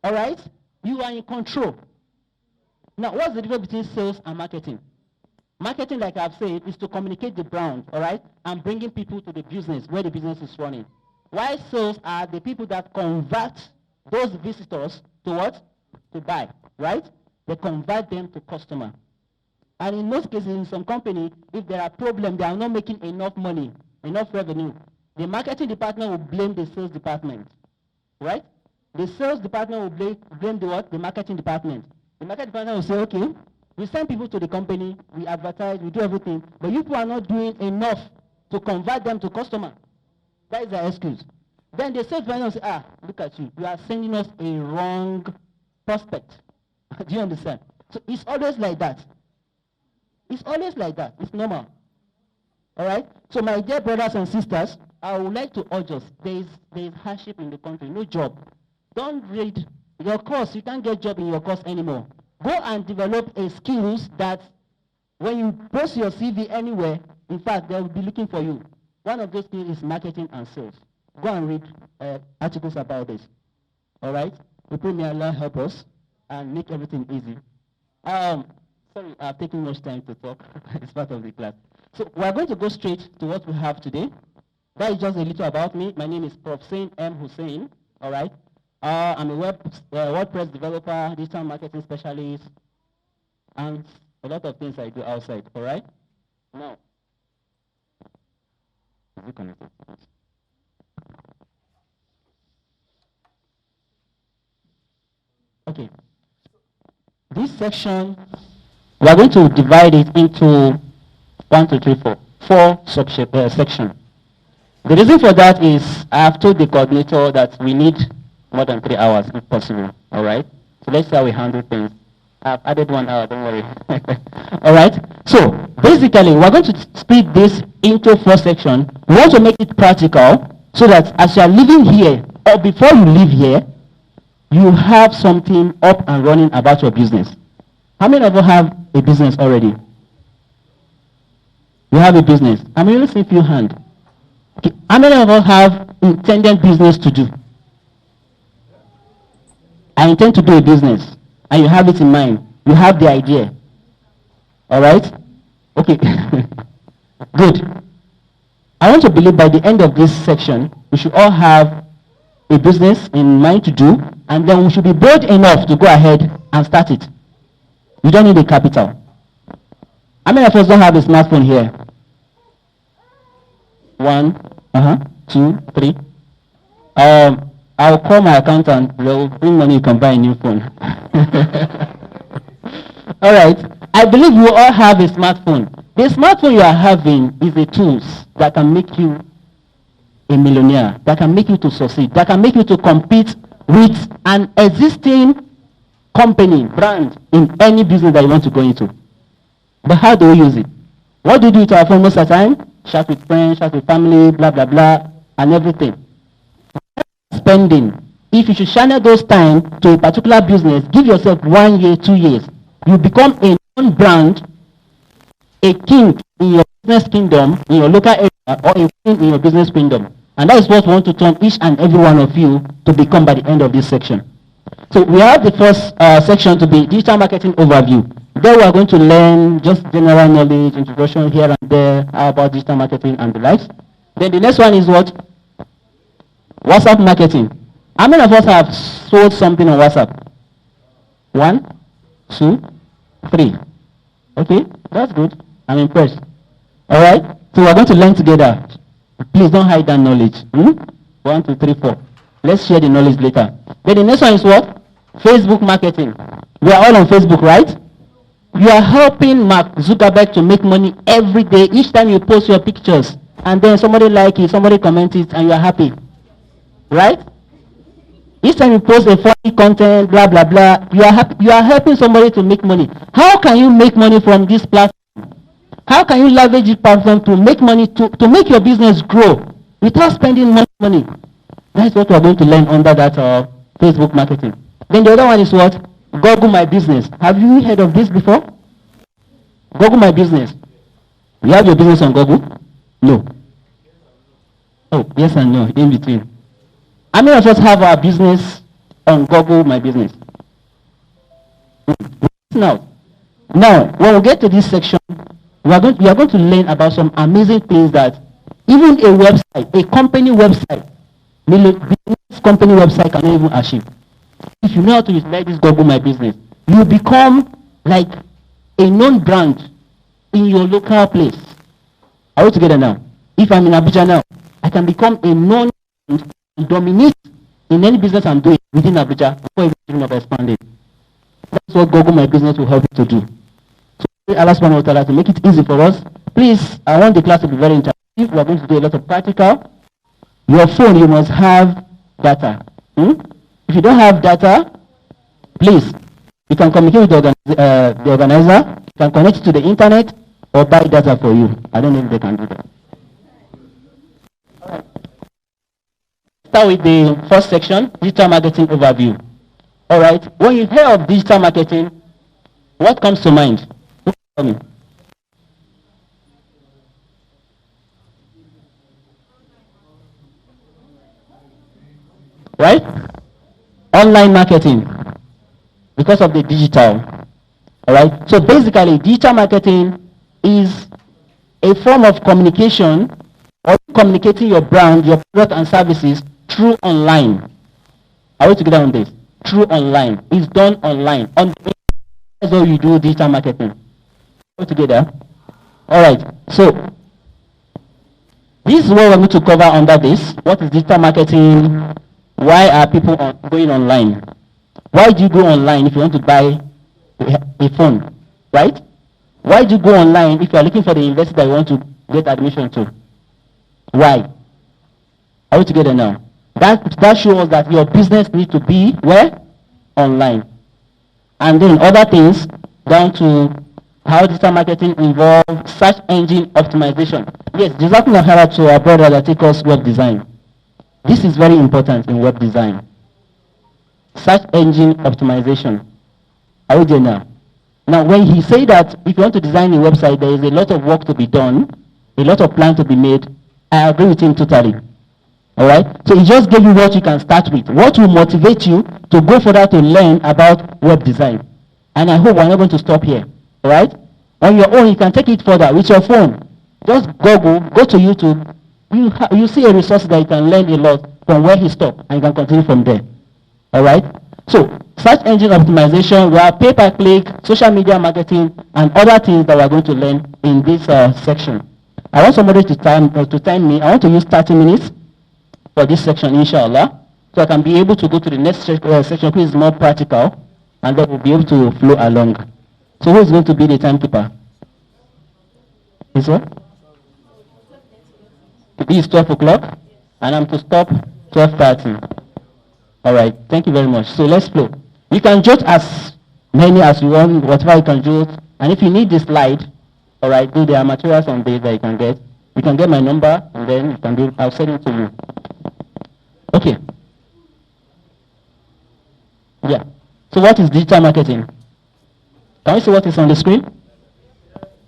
All right? You are in control. Now, what's the difference between sales and marketing? Marketing, like I've said, is to communicate the brand, all right, and bringing people to the business, where the business is running. While sales are the people that convert those visitors to what? To buy, right? They convert them to customer. And in most cases, in some company, if there are problems, they are not making enough money, enough revenue, the marketing department will blame the sales department, right? The sales department will blame the what? The marketing department. The marketing department will say, okay, we send people to the company, we advertise, we do everything, but you people are not doing enough to convert them to customer. That is their excuse. Then the sales department will say, look at you, you are sending us a wrong prospect. Do you understand? So it's always like that. It's always like that. It's normal. All right? So my dear brothers and sisters, I would like to urge us, there is hardship in the country, no job. Don't read your course. You can't get job in your course anymore. Go and develop a skills that when you post your CV anywhere, in fact, they will be looking for you. One of those skills is marketing and sales. Go and read articles about this. All right? We pray may Allah help us and make everything easy. Sorry, I've taken much time to talk. It's part of the class. So we're going to go straight to what we have today. That is just a little about me. My name is Prof. Sain M. Hussein. All right? I'm a WordPress developer, digital marketing specialist, and a lot of things I do outside. All right? Now, is it connected? Okay. This section, we are going to divide it into 1, 2, 3, 4, 4 sections. The reason for that is I have told the coordinator that we need more than 3 hours if possible. All right? So let's see how we handle things. I've added 1 hour, don't worry. All right? So basically, we're going to split this into 4 sections. We want to make it practical so that as you are living here or before you leave here, you have something up and running about your business. How many of you have a business already? You have a business. I mean, let's see if you hand. Okay. How many of us have intended business to do? I intend to do a business, and you have it in mind. You have the idea. All right? Okay. Good. I want to believe by the end of this section, we should all have a business in mind to do, and then we should be bold enough to go ahead and start it. You don't need a capital. How many of us don't have a smartphone here? 1, 2, 3. I'll call my accountant. They'll bring money. You can buy a new phone. All right. I believe you all have a smartphone. The smartphone you are having is a tool that can make you a millionaire, that can make you to succeed, that can make you to compete with an existing company, brand, in any business that you want to go into. But how do we use it? What do we do with our phone most of the time? Chat with friends, chat with family, blah, blah, blah, and everything. Spending. If you should channel those time to a particular business, give yourself 1 year, 2 years. You become a known brand, a king in your business kingdom, in your local area, or a king in your business kingdom. And that is what we want to turn each and every one of you to become by the end of this section. So we have the first section to be digital marketing overview. There we are going to learn just general knowledge, introduction here and there, how about digital marketing and the likes. Then the next one is what? WhatsApp marketing. How many of us have sold something on WhatsApp? 1, 2, 3. Okay, that's good. I'm impressed. All right, so we're going to learn together. Please don't hide that knowledge. 1, 2, 3, 4. Let's share the knowledge later. Then the next one is what? Facebook marketing. We are all on Facebook, right? You are helping Mark Zuckerberg to make money every day. Each time you post your pictures, and then somebody like it, somebody comment it, and you are happy. Right? Each time you post a funny content, blah, blah, blah, you are happy. You are helping somebody to make money. How can you make money from this platform? How can you leverage this platform to make money, to make your business grow without spending much money? That's what we are going to learn under that Facebook marketing. Then the other one is what? Google My Business. Have you heard of this before? Google My Business. You have your business on Google? No. Oh, yes and no, in between. How many of us have our business on Google My Business? Now, when we get to this section, we are going to learn about some amazing things that even a website, a company website, business company website cannot even achieve. If you know how to utilize this Google My Business, you become like a known brand in your local place. Are we together now? If I'm in Abuja now, I can become a known brand and dominate in any business I'm doing within Abuja before even of expanding. That's what Google My Business will help you to do. So Allah subhanahu wa ta'ala to make it easy for us. Please, I want the class to be very interactive. We are going to do a lot of practical. Your phone, you must have data. If you don't have data, please, you can communicate with the organizer, you can connect to the internet, or buy data for you. I don't know if they can do that. Start with the first section, digital marketing overview. All right. When you hear of digital marketing, what comes to mind? Tell me. Right? Online marketing, because of the digital. All right. So basically, digital marketing is a form of communication or communicating your brand, your product and services through online. Are we together on this? Through online. It's done online. On the internet, that's how you do digital marketing. Are we together? All right. So this is what we're going to cover under this. What is digital marketing? Why are people going online? Why do you go online if you want to buy a phone? Right? Why do you go online if you are looking for the university that you want to get admission to? Why? Are we together now? That shows that your business needs to be where? Online. And then other things down to how digital marketing involves search engine optimization. Yes, Jazakumullah khairan to our brother that take us web design. This is very important in web design. Search engine optimization. Are we there now? Now, when he say that if you want to design a website, there is a lot of work to be done, a lot of plan to be made, I agree with him totally. All right? So he just gave you what you can start with. What will motivate you to go further to learn about web design. And I hope we're not going to stop here. All right? On your own, you can take it further with your phone. Just Google, go to YouTube. You see a resource that you can learn a lot from where he stopped, and you can continue from there. All right? So, search engine optimization, we have pay-per-click, social media marketing, and other things that we are going to learn in this section. I want somebody to time me. I want to use 30 minutes for this section, inshallah, so I can be able to go to the next section, which is more practical, and then we'll be able to flow along. So, who is going to be the timekeeper? Is what? It is 12 o'clock, and I'm to stop 12:30. All right, thank you very much. So let's flow. You can jot as many as you want, whatever you can jot. And if you need the slide, all right, there are materials on there that you can get. You can get my number, and then you can I'll send it to you. Okay. Yeah. So what is digital marketing? Can you see what is on the screen?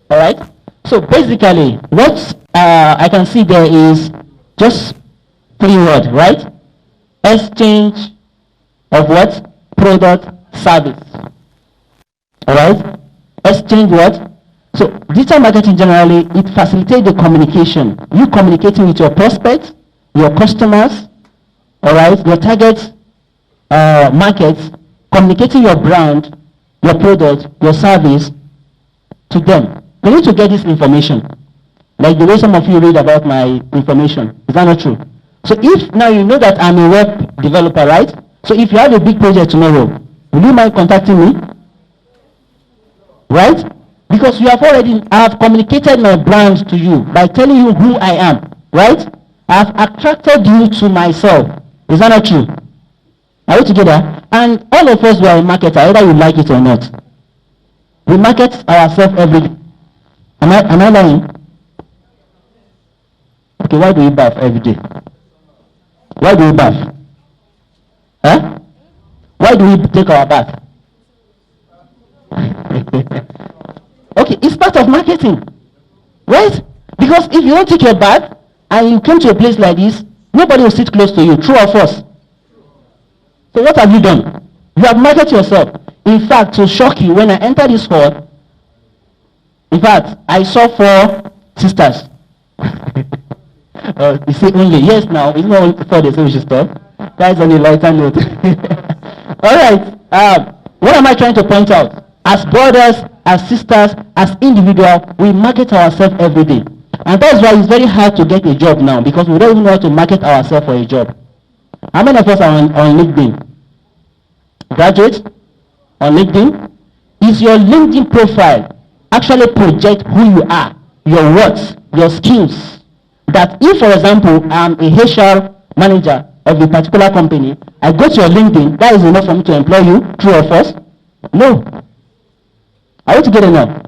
All right. So basically, what I can see there is just 3 words, right? Exchange of what? Product, service. All right? Exchange what? So digital marketing generally, it facilitates the communication. You communicating with your prospects, your customers, all right, your target markets, communicating your brand, your product, your service to them. You need to get this information. Like the way some of you read about my information. Is that not true? So if now you know that I'm a web developer, right? So if you have a big project tomorrow, will you mind contacting me? Right? Because you have communicated my brand to you by telling you who I am, right? I have attracted you to myself. Is that not true? Are we together? And all of us were a marketer, either you like it or not. We market ourselves every day. Am I lying? Okay, why do we bath every day? Why do we bath? Huh? Why do we take our bath? Okay, Okay, it's part of marketing, right? Because if you don't take your bath and you come to a place like this, nobody will sit close to you, true or false? So what have you done? You have marketed yourself. In fact, to shock you, when I entered this hall, in fact, I saw 4 sisters. You say only. Yes, now. It's not only 4 days, so we should stop. Guys, on a lighter note. All right. What am I trying to point out? As brothers, as sisters, as individuals, we market ourselves every day. And that's why it's very hard to get a job now, because we don't even know how to market ourselves for a job. How many of us are on LinkedIn? Graduates? On LinkedIn? Is your LinkedIn profile actually project who you are, your words, your skills? That if, for example, I'm a HR manager of a particular company, I go to your LinkedIn, that is enough for me to employ you, true or false? No. Are you together now?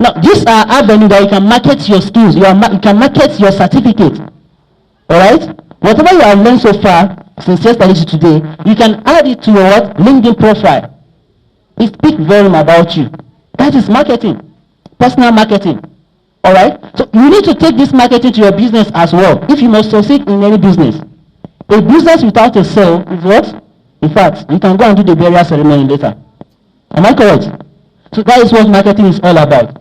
Now, these are avenues that you can market your skills, you can market your certificate. Alright? Whatever you have learned so far, since yesterday to today, you can add it to your what? LinkedIn profile. It speaks volume about you. That is marketing. Personal marketing. Alright? So you need to take this marketing to your business as well. If you must succeed in any business. A business without a sale is what? In fact, you can go and do the burial ceremony later. Am I correct? So that is what marketing is all about.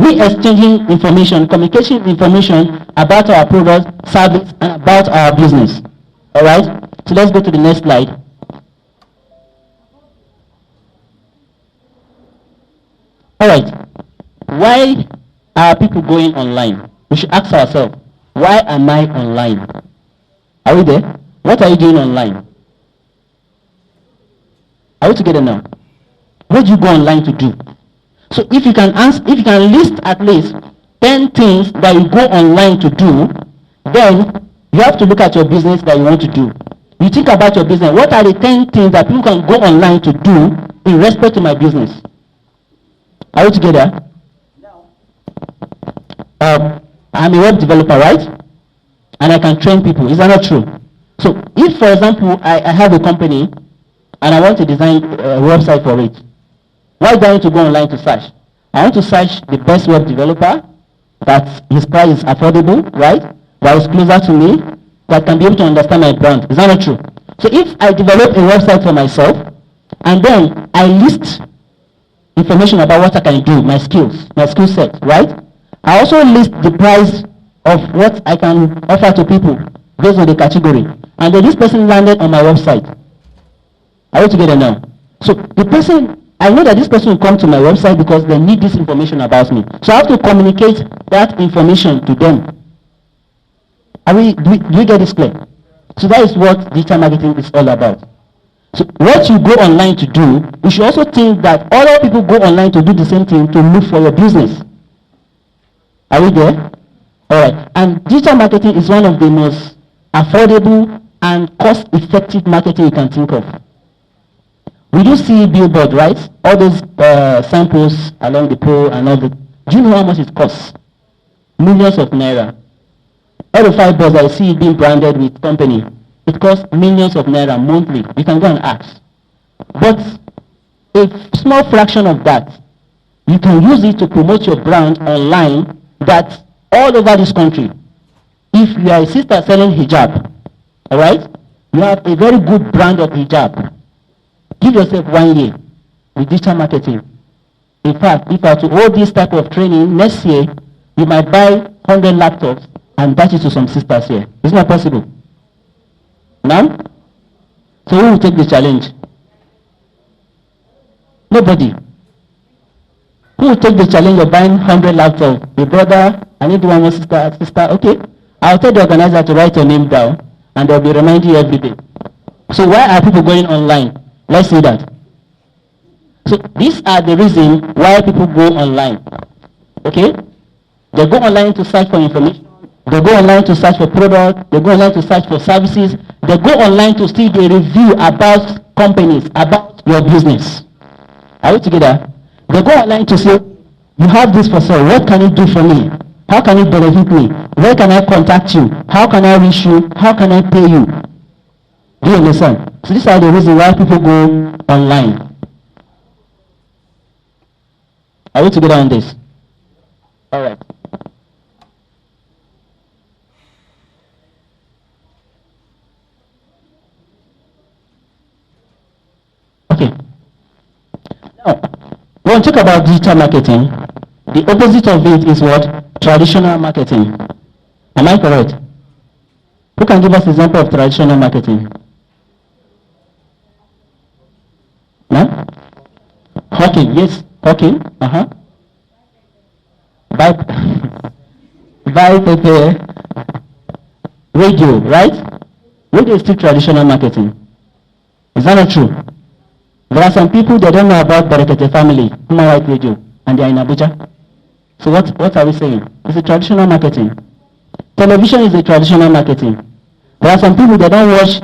We exchanging information, communication information about our product, service, and about our business. Alright? So let's go to the next slide. Alright. Why are people going online? We should ask ourselves, why am I online? Are we there? What are you doing online? Are we together now? What do you go online to do? So if you can list at least 10 things that you go online to do, then you have to look at your business that you want to do. You think about your business. What are the 10 things that people can go online to do in respect to my business? Are we together? I'm a web developer, right? And I can train people. Is that not true? So if, for example, I have a company and I want to design a website for it, why do I need to go online to search? I want to search the best web developer, that his price is affordable, right? That is closer to me, that can be able to understand my brand. Is that not true? So if I develop a website for myself, and then I list information about what I can do, my skills, my skill set, right? I also list the price of what I can offer to people based on the category. And then this person landed on my website. Are you together now? So the person, I know that this person will come to my website because they need this information about me. So I have to communicate that information to them. Do we get this clear? So that is what digital marketing is all about. So what you go online to do, you should also think that other people go online to do the same thing to look for your business. Are we there? Alright. And digital marketing is one of the most affordable and cost-effective marketing you can think of. We do see billboard, right? All those signposts along the pole and all that. Do you know how much it costs? Millions of naira. All the 5 boards I see being branded with company, it costs millions of naira monthly. You can go and ask. But a small fraction of that, you can use it to promote your brand online, that all over this country. If you are a sister selling hijab, alright, you have a very good brand of hijab. Give yourself 1 year with digital marketing. In fact, if I were to hold this type of training next year, you might buy 100 laptops and dash it to some sisters here. It's not possible. Now? So who will take the challenge? Nobody. Who will take the challenge of buying 100 laptops? Your brother, I need one more sister, okay. I'll tell the organizer to write your name down and they'll be reminding you every day. So why are people going online? Let's see that. So these are the reasons why people go online. Okay? They go online to search for information. They go online to search for products. They go online to search for services. They go online to see the review about companies, about your business. Are we together? They go online to say, you have this for sale. What can you do for me? How can it benefit me? Where can I contact you? How can I reach you? How can I pay you? Do you understand? So these are the reasons why people go online. Are we together on this? All right. Okay. Now, when we talk about digital marketing, the opposite of it is what? Traditional marketing. Am I correct? Who can give us an example of traditional marketing? No? Hawking, yes. Hawking. Buy, buy paper, radio, right? Radio is still traditional marketing. Is that not true? There are some people that don't know about Barakate family, Human White Radio, and they are in Abuja. So what are we saying? It's a traditional marketing. Television is a traditional marketing. There are some people that don't watch,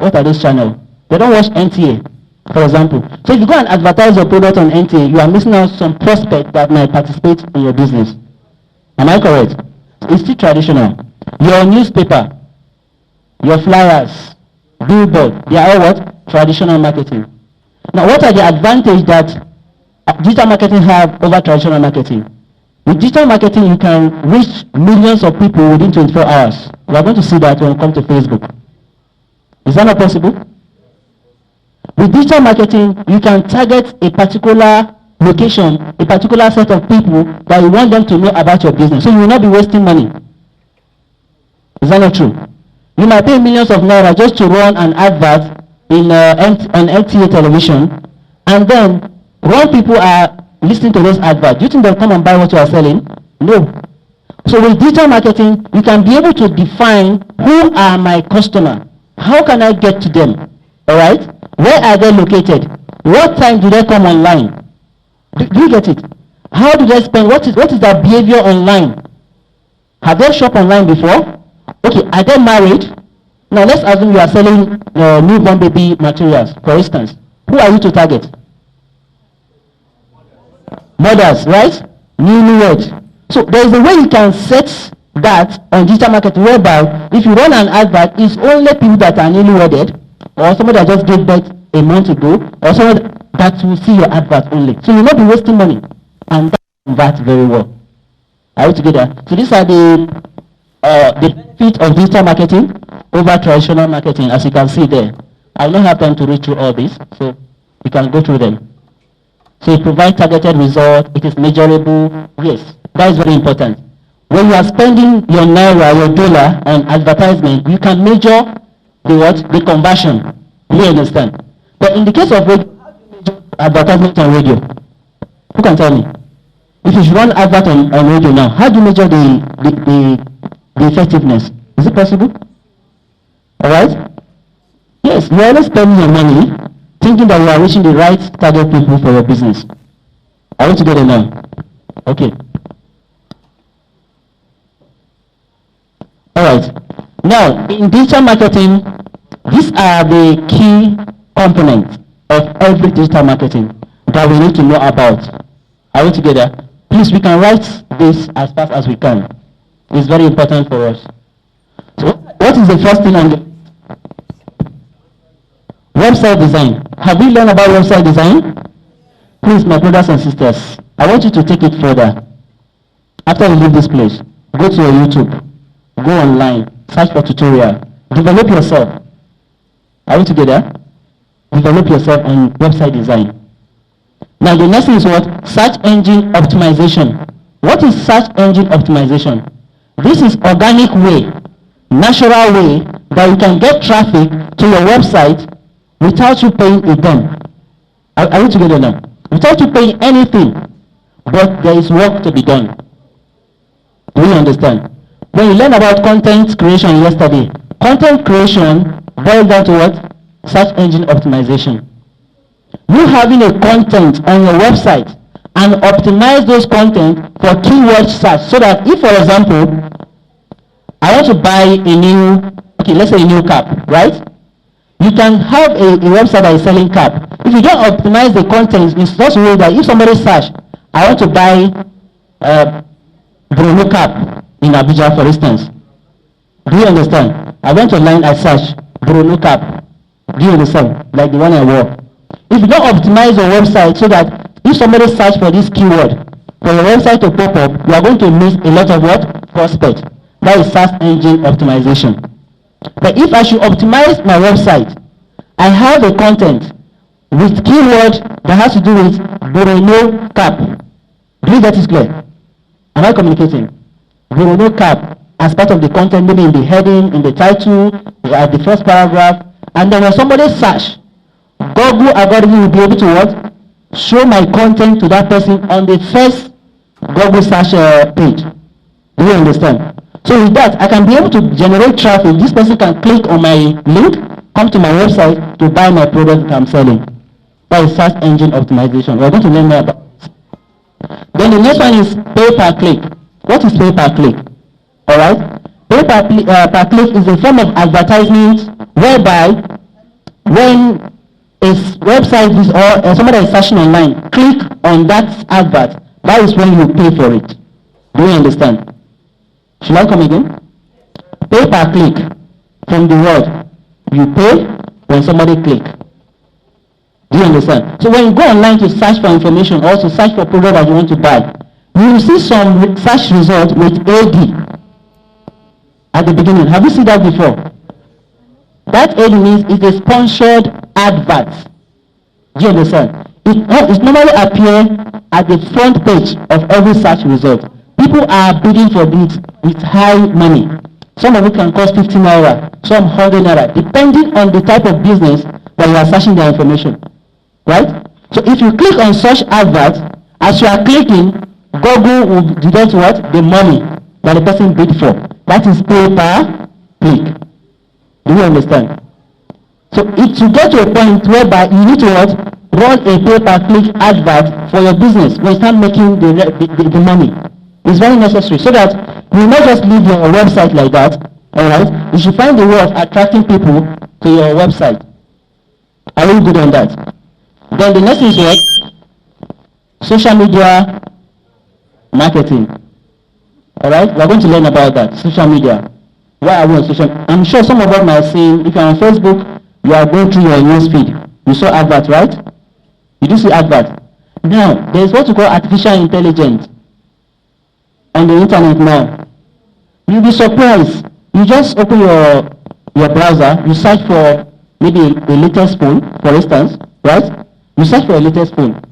what are those channels? They don't watch NTA, for example. So if you go and advertise your product on NTA, you are missing out some prospect that might participate in your business. Am I correct? It's still traditional. Your newspaper, your flyers, billboard, they are all what? Traditional marketing. Now, what are the advantages that digital marketing have over traditional marketing? With digital marketing, you can reach millions of people within 24 hours. We are going to see that when we come to Facebook. Is that not possible? With digital marketing, you can target a particular location, a particular set of people that you want them to know about your business. So you will not be wasting money. Is that not true? You might pay millions of naira just to run an advert in on NTA television, and then when people are listening to those adverts, do you think they'll come and buy what you are selling? No. So with digital marketing, you can be able to define who are my customer. How can I get to them? All right? Where are they located? What time do they come online? Do you get it? How do they spend? What is their behavior online? Have they shopped online before? Okay, are they married? Now let's assume you are selling newborn baby materials, for instance. Who are you to target? Mothers, right? Newlywed. So there is a way you can set that on digital marketing whereby if you run an advert, it's only people that are newlywed or somebody that just gave birth a month ago or somebody that will see your advert only. So you'll not be wasting money, and that converts very well. Are we together? So these are the benefit of digital marketing over traditional marketing, as you can see there. I will not have time to read through all this, so you can go through them. So it provides targeted results, it is measurable. Yes, that is very important. When you are spending your naira, your dollar on advertisement, you can measure the conversion. Do you understand? But in the case of radio, how do you measure advertisement on radio? Who can tell me? If you should run advert on radio now, how do you measure the effectiveness? Is it possible? Alright? Yes, you are always spending your money thinking that you are reaching the right target people for your business. Are we together now? Okay. Alright. Now, in digital marketing, these are the key components of every digital marketing that we need to know about. Are we together? Please, we can write this as fast as we can. It's very important for us. So, what is the first thing on the website design? Have we learned about website design? Please, my brothers and sisters, I want you to take it further. After you leave this place, go to your YouTube, go online, search for tutorial, develop yourself. Are we together? Develop yourself on website design. Now the next thing is what? Search engine optimization. What is search engine optimization? This is organic way, natural way that you can get traffic to your website without you paying a dime. Are we together now? Without you paying anything, but there is work to be done. Do you understand? When you learn about content creation yesterday, content creation boils down to what? Search engine optimization. You having a content on your website and optimize those content for keyword search so that if, for example, I want to buy a new, let's say a new cap, right? You can have a website that is selling cap. If you don't optimize the content in such a way that if somebody search, I want to buy Bruno cap in Abuja, for instance. Do you understand? I went online, I search Bruno cap. Do you understand? Like the one I wore. If you don't optimize your website so that If somebody search for this keyword for your website to pop up, you are going to miss a lot of what? Prospect. That is search engine optimization. But if I should optimize my website, I have a content with keyword that has to do with Bruno cap. Do you get it clear? Am I communicating? Bruno cap as part of the content, maybe in the heading, in the title, at the first paragraph, and then when somebody search, Google algorithm will be able to what? Show my content to that person on the first Google search page. Do you understand? So with that, I can be able to generate traffic. This person can click on my link, come to my website to buy my product that I'm selling. That is search engine optimization. We're going to learn more about it. Then the next one is pay per click. What is pay per click? Alright? Pay per click is a form of advertisement whereby when a website is or somebody is searching online, click on that advert. That is when you pay for it. Do you understand? Should I come again? Pay per click from the word. You pay when somebody click. Do you understand? So when you go online to search for information or to search for product that you want to buy, you will see some search result with AD at the beginning. Have you seen that before? That AD means it's a sponsored advert. Do you understand? It normally appears at the front page of every search result. People are bidding for this with high money. Some of it can cost 15 naira, some 100 naira, depending on the type of business that you are searching their information. Right? So if you click on such advert, as you are clicking, Google will deduct what? The money that the person bid for. That is pay per click. Do you understand? So if you get to a point whereby you need to what? Run a pay per click advert for your business when you start making the money. It's very necessary so that you will not just leave your website like that. Alright? You should find a way of attracting people to your website. Are you good on that? Then the next is what? Social media marketing. Alright? We're going to learn about that. Social media. Why are we on social? I'm sure some of us might have seen, if you're on Facebook, you are going through your news feed. You saw advert, right? You do see advert. Now, there's what we call artificial intelligence on the internet now. You'll be surprised. You just open your browser, you search for maybe a latest phone, for instance, right? You search for a latest phone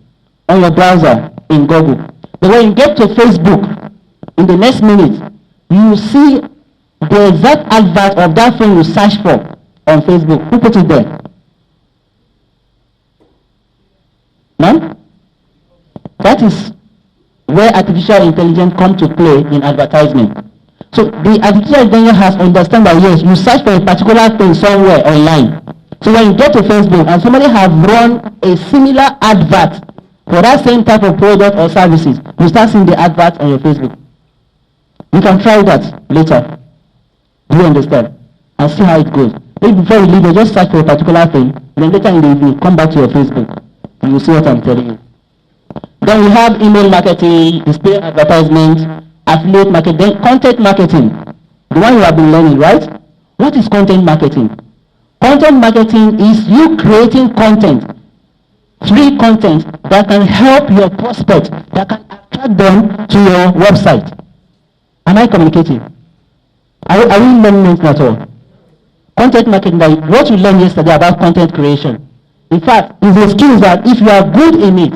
on your browser in Google. But when you get to Facebook, in the next minute, you see the exact advert of that phone you search for on Facebook. Who put it there? Man? That is where artificial intelligence come to play in advertisement. So the artificial intelligence has understand that yes, you search for a particular thing somewhere online. So when you get to Facebook and somebody have run a similar advert for that same type of product or services, you start seeing the advert on your Facebook. You can try that later. Do you understand? And see how it goes. Maybe before you leave, you just search for a particular thing, and then later in the evening, come back to your Facebook. You will see what I'm telling you. Then we have email marketing, display advertisement, affiliate marketing, then content marketing. The one you have been learning, right? What is content marketing? Content marketing is you creating content, free content that can help your prospect, that can attract them to your website. Am I communicating? Are we learning it at all? Content marketing, like what we learned yesterday about content creation. In fact, it's a skill that if you are good in it,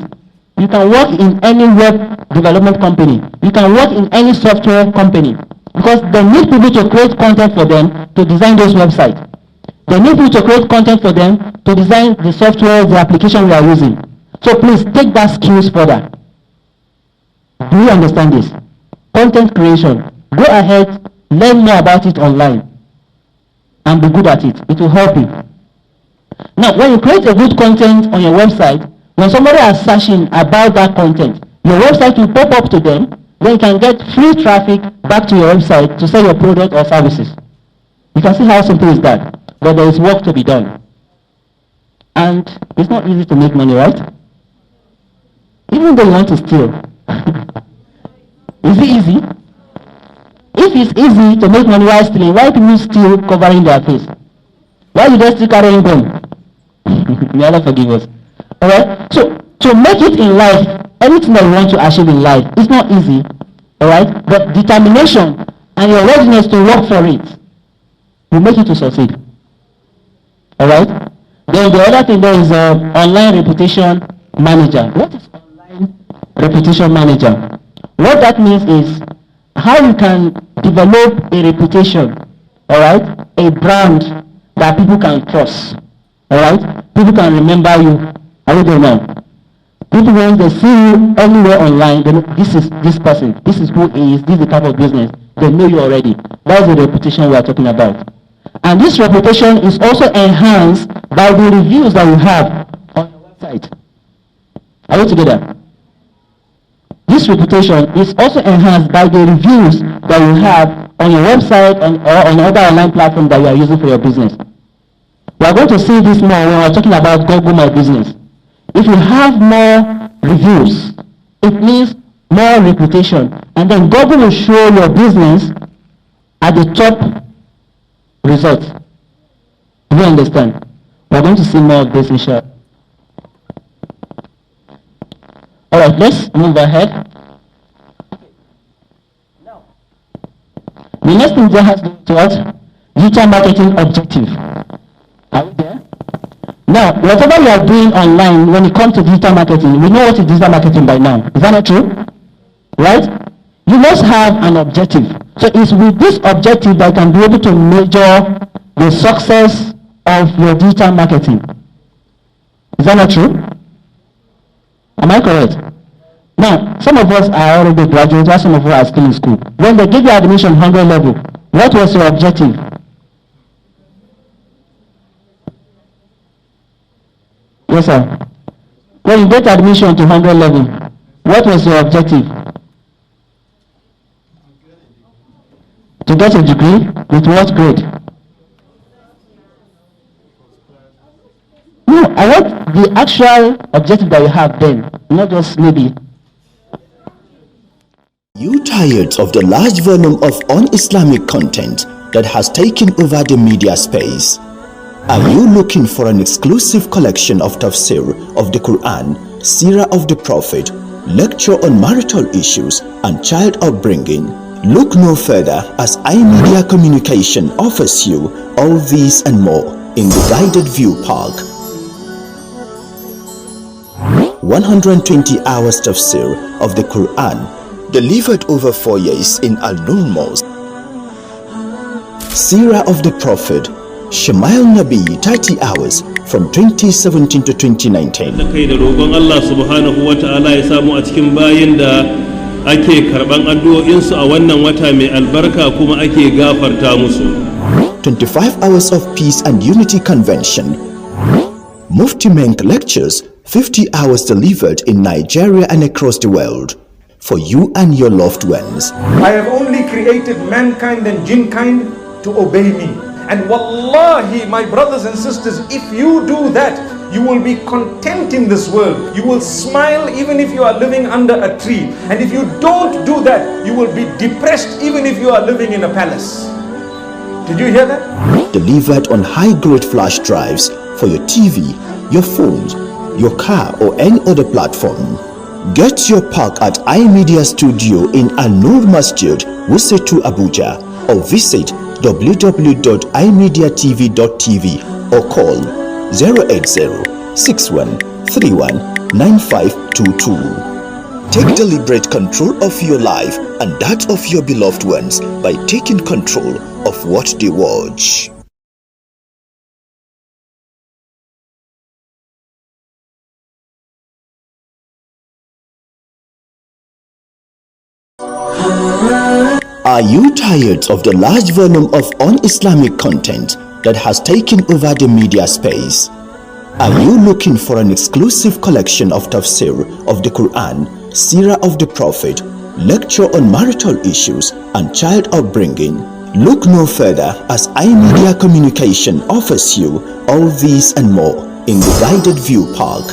you can work in any web development company. You can work in any software company. Because they need people to create content for them to design those websites. They need people to create content for them to design the software, the application we are using. So please take that skills further. Do you understand this? Content creation. Go ahead, learn more about it online. And be good at it. It will help you. Now, when you create a good content on your website, when somebody is searching about that content, your website will pop up to them, then you can get free traffic back to your website to sell your product or services. You can see how simple is that. But there is work to be done. And it's not easy to make money, right? Even though you want to steal. Is it easy? If it's easy to make money while stealing, why people steal covering their face? Why do they still carrying gun? May Allah forgive us. Alright? So To make it in life, anything that you want to achieve in life, it's not easy, all right? But determination and your readiness to work for it will make you to succeed, all right? Then the other thing there is online reputation manager. What is online reputation manager? What that means is how you can develop a reputation, all right? A brand that people can trust, all right? People can remember you. Are you there now? People, when they see you anywhere online, they know this is this person, this is who he is, this is the type of business. They know you already. That's the reputation we are talking about. And this reputation is also enhanced by the reviews that you have on your website. Are you together? This reputation is also enhanced by the reviews that you have on your website or on other online platforms that you are using for your business. We are going to see this more when we are talking about Google My Business. If you have more reviews, it means more reputation, and then Google will show your business at the top results. Do you understand? We are going to see more of this in short. All right, let's move ahead. The next thing that has to do with what? Digital marketing objective. Are we there? Now, whatever you are doing online, when it comes to digital marketing, we know what is digital marketing by now. Is that not true? Right? You must have an objective. So it's with this objective that you can be able to measure the success of your digital marketing. Is that not true? Am I correct? Now, some of us are already graduates, while some of us are still in school. When they give you admission 100 level, what was your objective? Yes, sir. When you get admission to 100 level, what was your objective? To get a degree with what grade? No, I want the actual objective that you have then, not just maybe. You tired of the large volume of un-Islamic content that has taken over the media space? Are you looking for an exclusive collection of tafsir of the Quran, seerah of the Prophet, lecture on marital issues and child upbringing? Look no further, as iMedia Communication offers you all these and more in the Guided View Park. 120 hours tafsir of the Quran, delivered over 4 years in Al-Nur Mosque. Seerah of the Prophet, Shemail Nabi, 30 hours from 2017 to 2019. Da kai da roƙon Allah subhanahu wa ta'ala ya samu a cikin bayin da ake karban addu'o'insu a wannan wata mai albarka kuma ake gafarta musu. 25 hours of peace and unity convention. Mufti Menk lectures, 50 hours delivered in Nigeria and across the world for you and your loved ones. I have only created mankind and jinn kind to obey me. And wallahi, my brothers and sisters, if you do that, you will be content in this world. You will smile even if you are living under a tree. And if you don't do that, you will be depressed even if you are living in a palace. Did you hear that? Delivered on high-grade flash drives for your TV, your phones, your car or any other platform. Get your park at iMedia Studio in Al-Nur Masjid, Wusetu, Abuja, or visit www.imediatv.tv or call 080-6131-9522. Take deliberate control of your life and that of your beloved ones by taking control of what they watch. Are you tired of the large volume of un-Islamic content that has taken over the media space? Are you looking for an exclusive collection of tafsir of the Quran, seerah of the Prophet, lecture on marital issues and child upbringing? Look no further, as iMedia Communication offers you all these and more in the Guided View Park.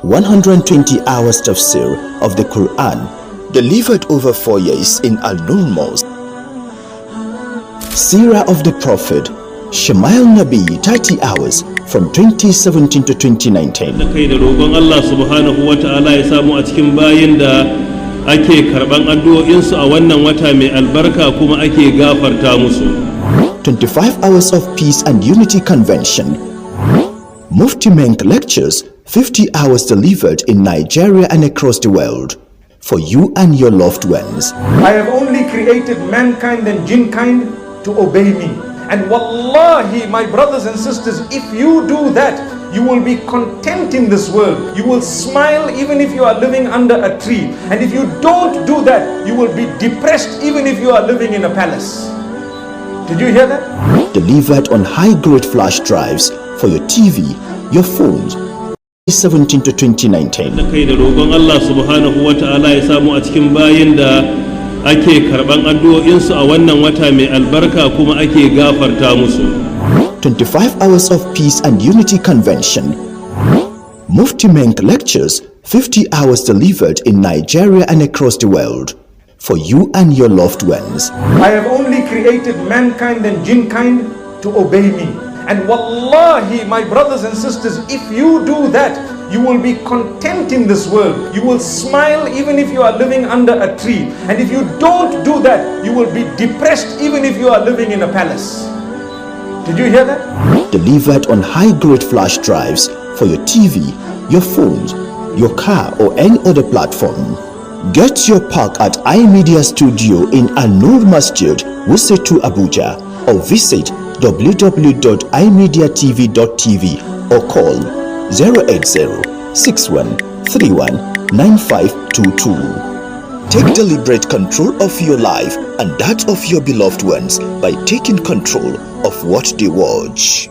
120 hours tafsir of the Quran, delivered over 4 years in Al-Nur Mosque. Seerah of the Prophet, Shemail Nabi, 30 hours from 2017 to 2019. Da kai da roƙon Allah subhanahu wa ta'ala ya samu a cikin bayin da ake karɓan addu'o'insu a wannan wata mai albarka kuma ake gafarta musu. 25 hours of peace and unity convention. Mufti Menk lectures, 50 hours delivered in Nigeria and across the world for you and your loved ones. I have only created mankind and jinkind to obey me. And wallahi, my brothers and sisters, if you do that, you will be content in this world. You will smile even if you are living under a tree. And if you don't do that, you will be depressed even if you are living in a palace. Did you hear that? Delivered on high-grade flash drives for your TV, your phones, 2017 to 2019. Da kai da roƙon Allah subhanahu wa ta'ala ya samu a cikin bayin da ake karɓan addu'o'insu a wannan wata mai albarka kuma ake gafarta musu. 25 hours of peace and unity convention. Mufti Menk lectures, 50 hours delivered in Nigeria and across the world for you and your loved ones. I have only created mankind and jinkind to obey me. And wallahi, my brothers and sisters, if you do that, you will be content in this world. You will smile even if you are living under a tree. And if you don't do that, you will be depressed even if you are living in a palace. Did you hear that? Delivered on high-grade flash drives for your TV, your phones, your car or any other platform. Get your pack at iMedia Studio in An-Nur Masjid, Wusetu, Abuja, or visit www.imediatv.tv or call 080-6131-9522. Take deliberate control of your life and that of your beloved ones by taking control of what they watch.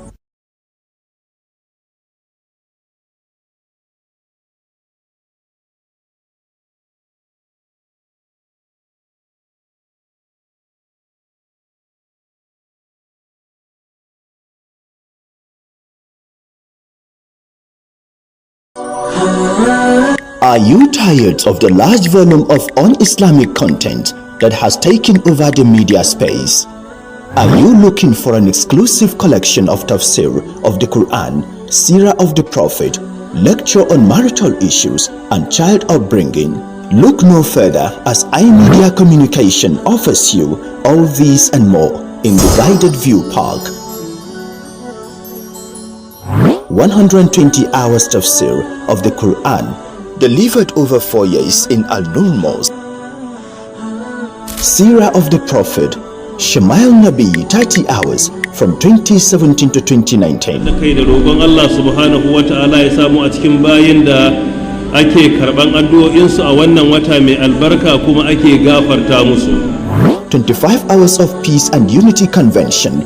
Are you tired of the large volume of un-Islamic content that has taken over the media space? Are you looking for an exclusive collection of tafsir of the Quran, seerah of the Prophet, lecture on marital issues and child upbringing? Look no further as iMedia Communication offers you all these and more in the Guided View Park. 120 hours tafsir of the Quran delivered over 4 years in Al-Nur Mosque. Seerah of the Prophet, Shemail Nabi, 30 hours from 2017 to 2019. Da kai da roƙon Allah subhanahu wa ta'ala ya samu a cikin bayin da ake karɓan addu'o'insu a wannan wata mai albarka kuma ake gafarta musu. 25 hours of peace and unity convention.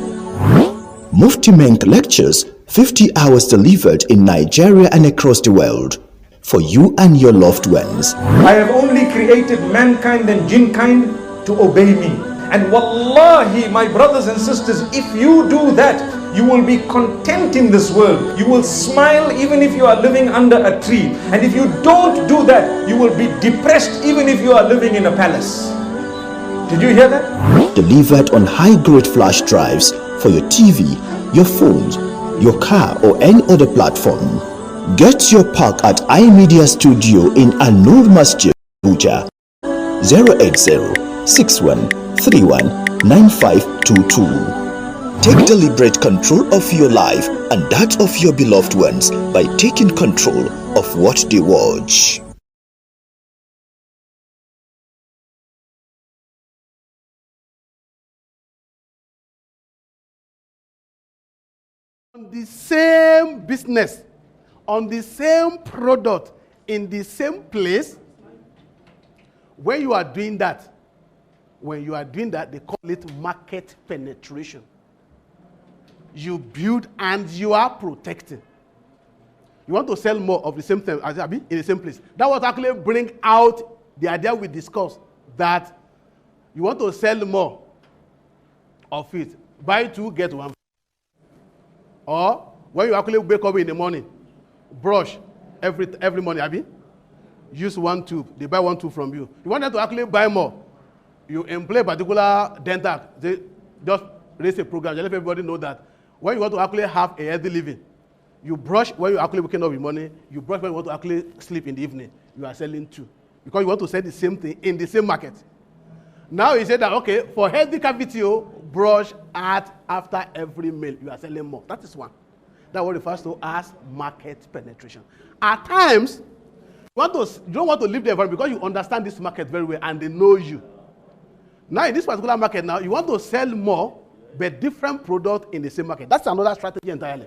Mufti Menk lectures, 50 hours delivered in Nigeria and across the world for you and your loved ones. I have only created mankind and jinkind to obey me. And wallahi, my brothers and sisters, if you do that, you will be content in this world. You will smile even if you are living under a tree. And if you don't do that, you will be depressed even if you are living in a palace. Did you hear that? Delivered on high-grade flash drives for your TV, your phones, your car or any other platform. Get your pack at iMedia Studio in An-Nur Masjid, Abuja, 080-6131-9522. Take deliberate control of your life and that of your beloved ones by taking control of what they watch. On the same business, on the same product, in the same place. When you are doing that, they call it market penetration. You build and you are protecting. You want to sell more of the same thing as in the same place. That was actually bring out the idea we discussed, that you want to sell more of it. Buy two, get one. Or when you actually wake up in the morning, brush every morning, use one tube. They buy one tube from you. You want them to actually buy more. You employ a particular dental. They just raise a program. They let everybody know that when you want to actually have a healthy living, You brush when you're actually waking up in the morning. You brush when you want to actually sleep in the evening. You are selling two. Because you want to sell the same thing in the same market. Now you say that, okay, for healthy cavity, brush after every meal. You are selling more. That is one. That's what refers to as market penetration. At times, you don't want to leave the environment because you understand this market very well and they know you. Now in this particular market now, you want to sell more but different product in the same market. That's another strategy entirely.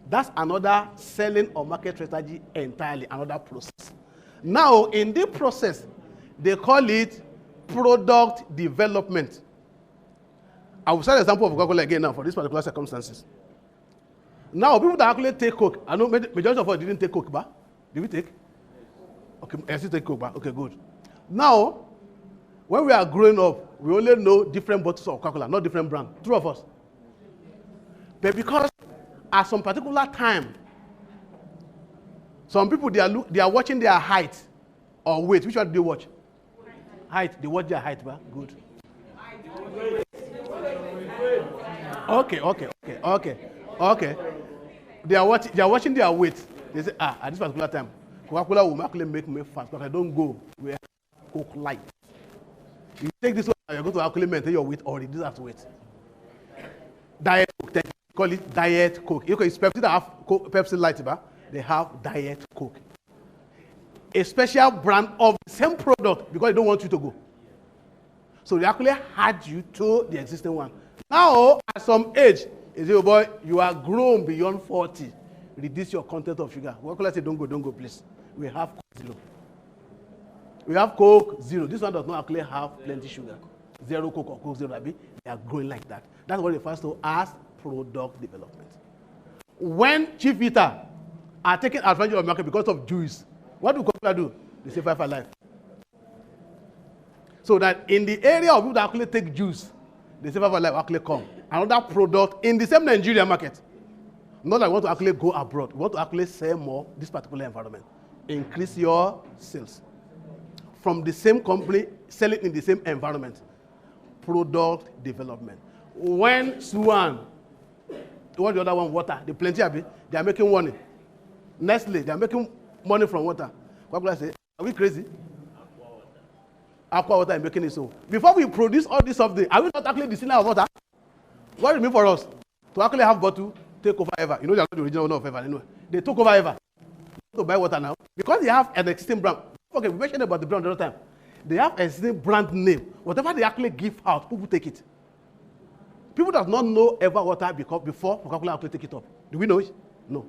That's another selling or market strategy entirely, another process. Now in this process, they call it product development. I will set an example of Coca-Cola again now for these particular circumstances. Now people that actually take Coke, I know majority of us didn't take Coke, but did we take? Okay, I still take Coke, but okay, good. Now, when we are growing up, we only know different bottles of Coca-Cola, not different brand. True of us. But because at some particular time, some people they are watching their height or weight. Which one do they watch? Height. They watch their height, but good. Okay. They are watching their weight. They say, at this particular time, Coca-Cola will actually make me fast, but I don't go where Coke light. You take this one, you're going to actually maintain your weight or reduce that weight. Diet Coke, they call it Diet Coke. It's Pepsi that have Pepsi Light, but they have Diet Coke. A special brand of the same product because they don't want you to go. So they actually add you to the existing one. Now, at some age, you say, oh boy, you are grown beyond 40. Reduce your content of sugar. Coca-Cola say, don't go, please. We have Coke Zero. We have Coke Zero. This one does not actually have plenty sugar. Zero Coke or Coke Zero, they are growing like that. That's what it refers to as product development. When chief eater are taking advantage of the market because of juice, what do Coca-Cola do? They say 5 alive. So that in the area of people that actually take juice, they say 5 alive actually come. Another product in the same Nigerian market. Not that we want to actually go abroad. We want to actually sell more this particular environment. Increase your sales. From the same company, sell it in the same environment. Product development. When Swan, what the other one, water, the plenty of it, they are making money. Nestle, they are making money from water. Coca-Cola say, are we crazy? Aqua water is making it so. Before we produce all this of the, are we not actually distilling our water? What do you mean for us? To actually have bottle, take over ever. You know they are not the original owner of ever anyway. They took over ever. To buy water now. Because they have an existing brand. Okay, we mentioned about the brand the other time. They have an existing brand name. Whatever they actually give out, people take it. People does not know ever water before Coca-Cola actually take it up. Do we know it? No.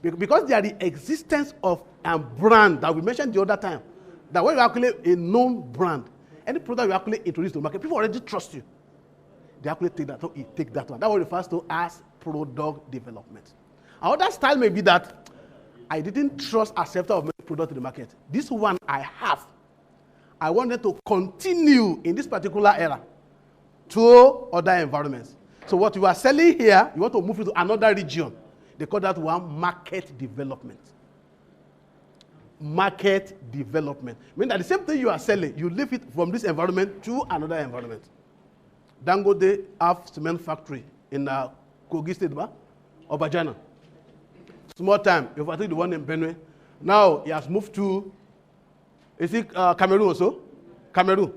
Because they are the existence of a brand that we mentioned the other time. That when you actually a known brand, any product you actually introduce to the market, people already trust you. They actually take that one. That what refers to as product development. Another style may be that I didn't trust acceptor of my product in the market. This one I have. I wanted to continue in this particular era to other environments. So what you are selling here, you want to move it to another region. They call that one market development. Market development. Meaning that the same thing you are selling, you leave it from this environment to another environment. Dangote have cement factory in Kogi State, Obajana. Small time, if I take the one in Benue, now he has moved to, is it Cameroon also? Cameroon.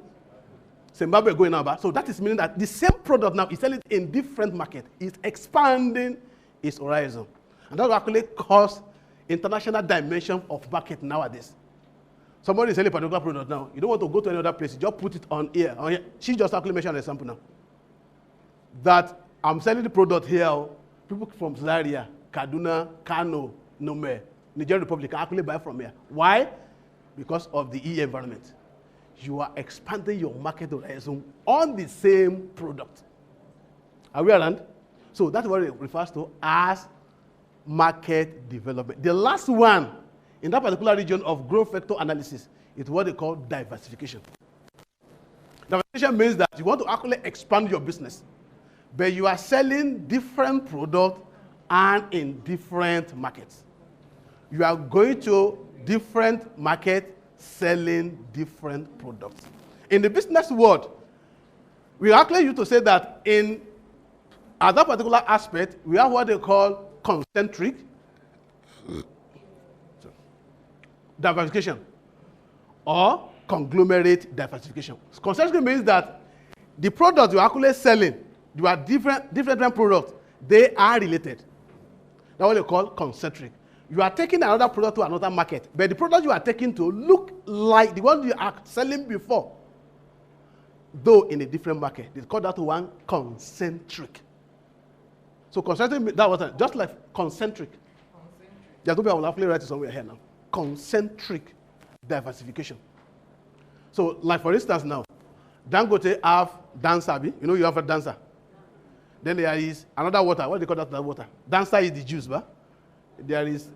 Zimbabwe going now, so that is meaning that the same product now is selling in different market. It's expanding its horizon. And that will actually cause international dimension of market nowadays. Somebody is selling a particular product now. You don't want to go to any other place. You just put it on here. She just actually mentioned an example now. That I'm selling the product here. People from Zaria, Kaduna, Kano, Nome, Nigeria Republic can actually buy from here. Why? Because of the E environment. You are expanding your market horizon on the same product. Are we around? So that's what it refers to as market development. The last one in that particular region of growth vector analysis is what they call diversification. Diversification means that you want to actually expand your business, but you are selling different products and in different markets. You are going to different markets selling different products. In the business world, we actually used to say that at that particular aspect, we have what they call concentric diversification or conglomerate diversification. Concentric means that the products you're actually selling, you are different products, they are related. That's what they call concentric. You are taking another product to another market, but the product you are taking to look like the one you are selling before, though in a different market. They call that one concentric. So concentric, that was just like concentric. There's no way I will actually write it somewhere here now. Concentric diversification. So, like for instance now, Dangote have dancer, you know you have a dancer. Then there is another water. What do they call that water? Dancer is the juice, but there is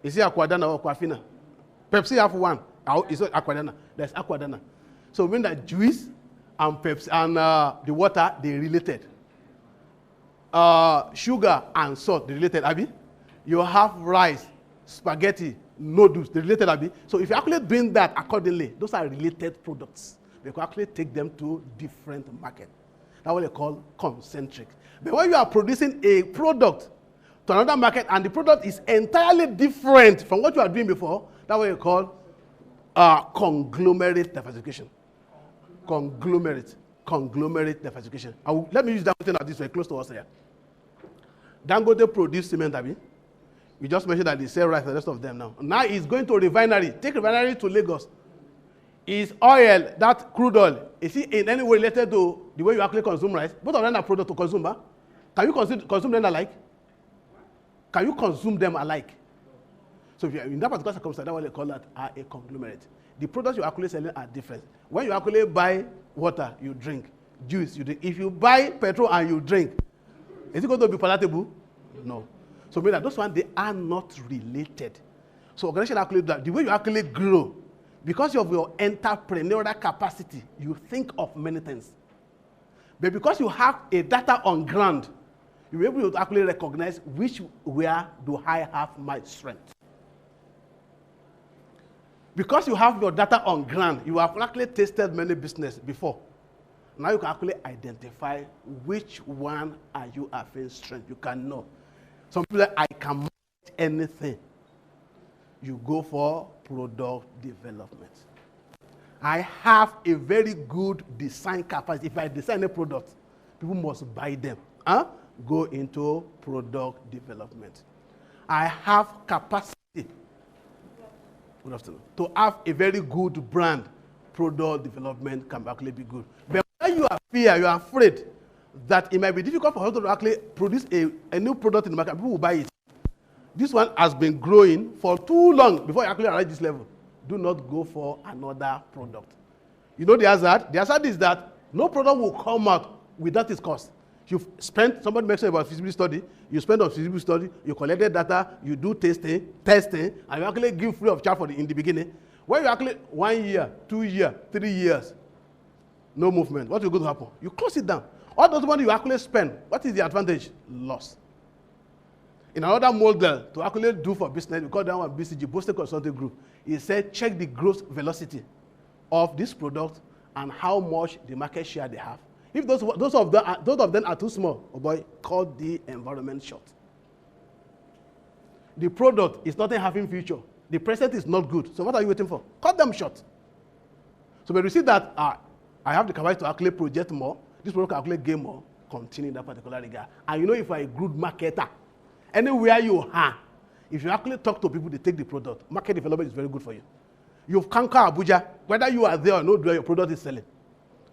it Aquadana or Aquafina? Pepsi have one. It's not Aquadana. There's Aquadana. So when that juice and Pepsi and the water, they related. Sugar and salt, they related, Abby. You have rice, spaghetti, noodles, they related, Abby. So if you actually doing that accordingly, those are related products. They can actually take them to different markets. That's what they call concentric. But when you are producing a product to another market and the product is entirely different from what you are doing before, that's what you call conglomerate diversification. Conglomerate diversification. Let me use that thing this way, close to us here. Dangote produce cement, Abi. We just mentioned that they sell rice, the rest of them now. Now it's going to a refinery. Take refinery to Lagos. Is oil, that crude oil, is it in any way related to the way you actually consume rice? Both of them are products to consume, huh? Can you consume them alike? Can you consume them alike? So if you're in that particular circumstance, that's what they call that a conglomerate. The products you're actually selling are different. When you actually buy water, you drink. Juice, you drink. If you buy petrol and you drink, is it going to be palatable? No. So mean that those ones, they are not related. So organization actually, the way you actually grow, because of your entrepreneurial capacity, you think of many things. But because you have a data on ground, you're able to actually recognize where do I have my strength. Because you have your data on ground, you have actually tasted many business before. Now you can actually identify which one are you having strength. You can know. Some people say, I can manage anything. You go for product development. I have a very good design capacity. If I design a product, people must buy them. Go into product development. I have capacity to have a very good brand. Product development can actually be good. But when you are fear, you are afraid that it might be difficult for us to actually produce a new product in the market. People will buy it. This one has been growing for too long before you actually arrive this level. Do not go for another product. You know the hazard? The hazard is that no product will come out without its cost. You've spent, somebody mentioned about feasibility study, you spend on feasibility study, you collected data, you do testing, and you actually give free of charge in the beginning. When you actually 1 year, 2 years, 3 years, no movement, what is going to happen? You close it down. All those money you actually spend, what is the advantage? Loss. In another model to actually do for business, we call that one BCG, Boston Consulting Group. He said, check the growth velocity of this product and how much the market share they have. If those of them are too small, oh boy, call the environment short. The product is not having future. The present is not good. So what are you waiting for? Cut them short. So when you see that I have the capacity to actually project more, this product can actually gain more, continue in that particular regard. And you know, if you are a good marketer, anywhere you are, if you actually talk to people, they take the product. Market development is very good for you. You've conquered Abuja, whether you are there or not, where your product is selling.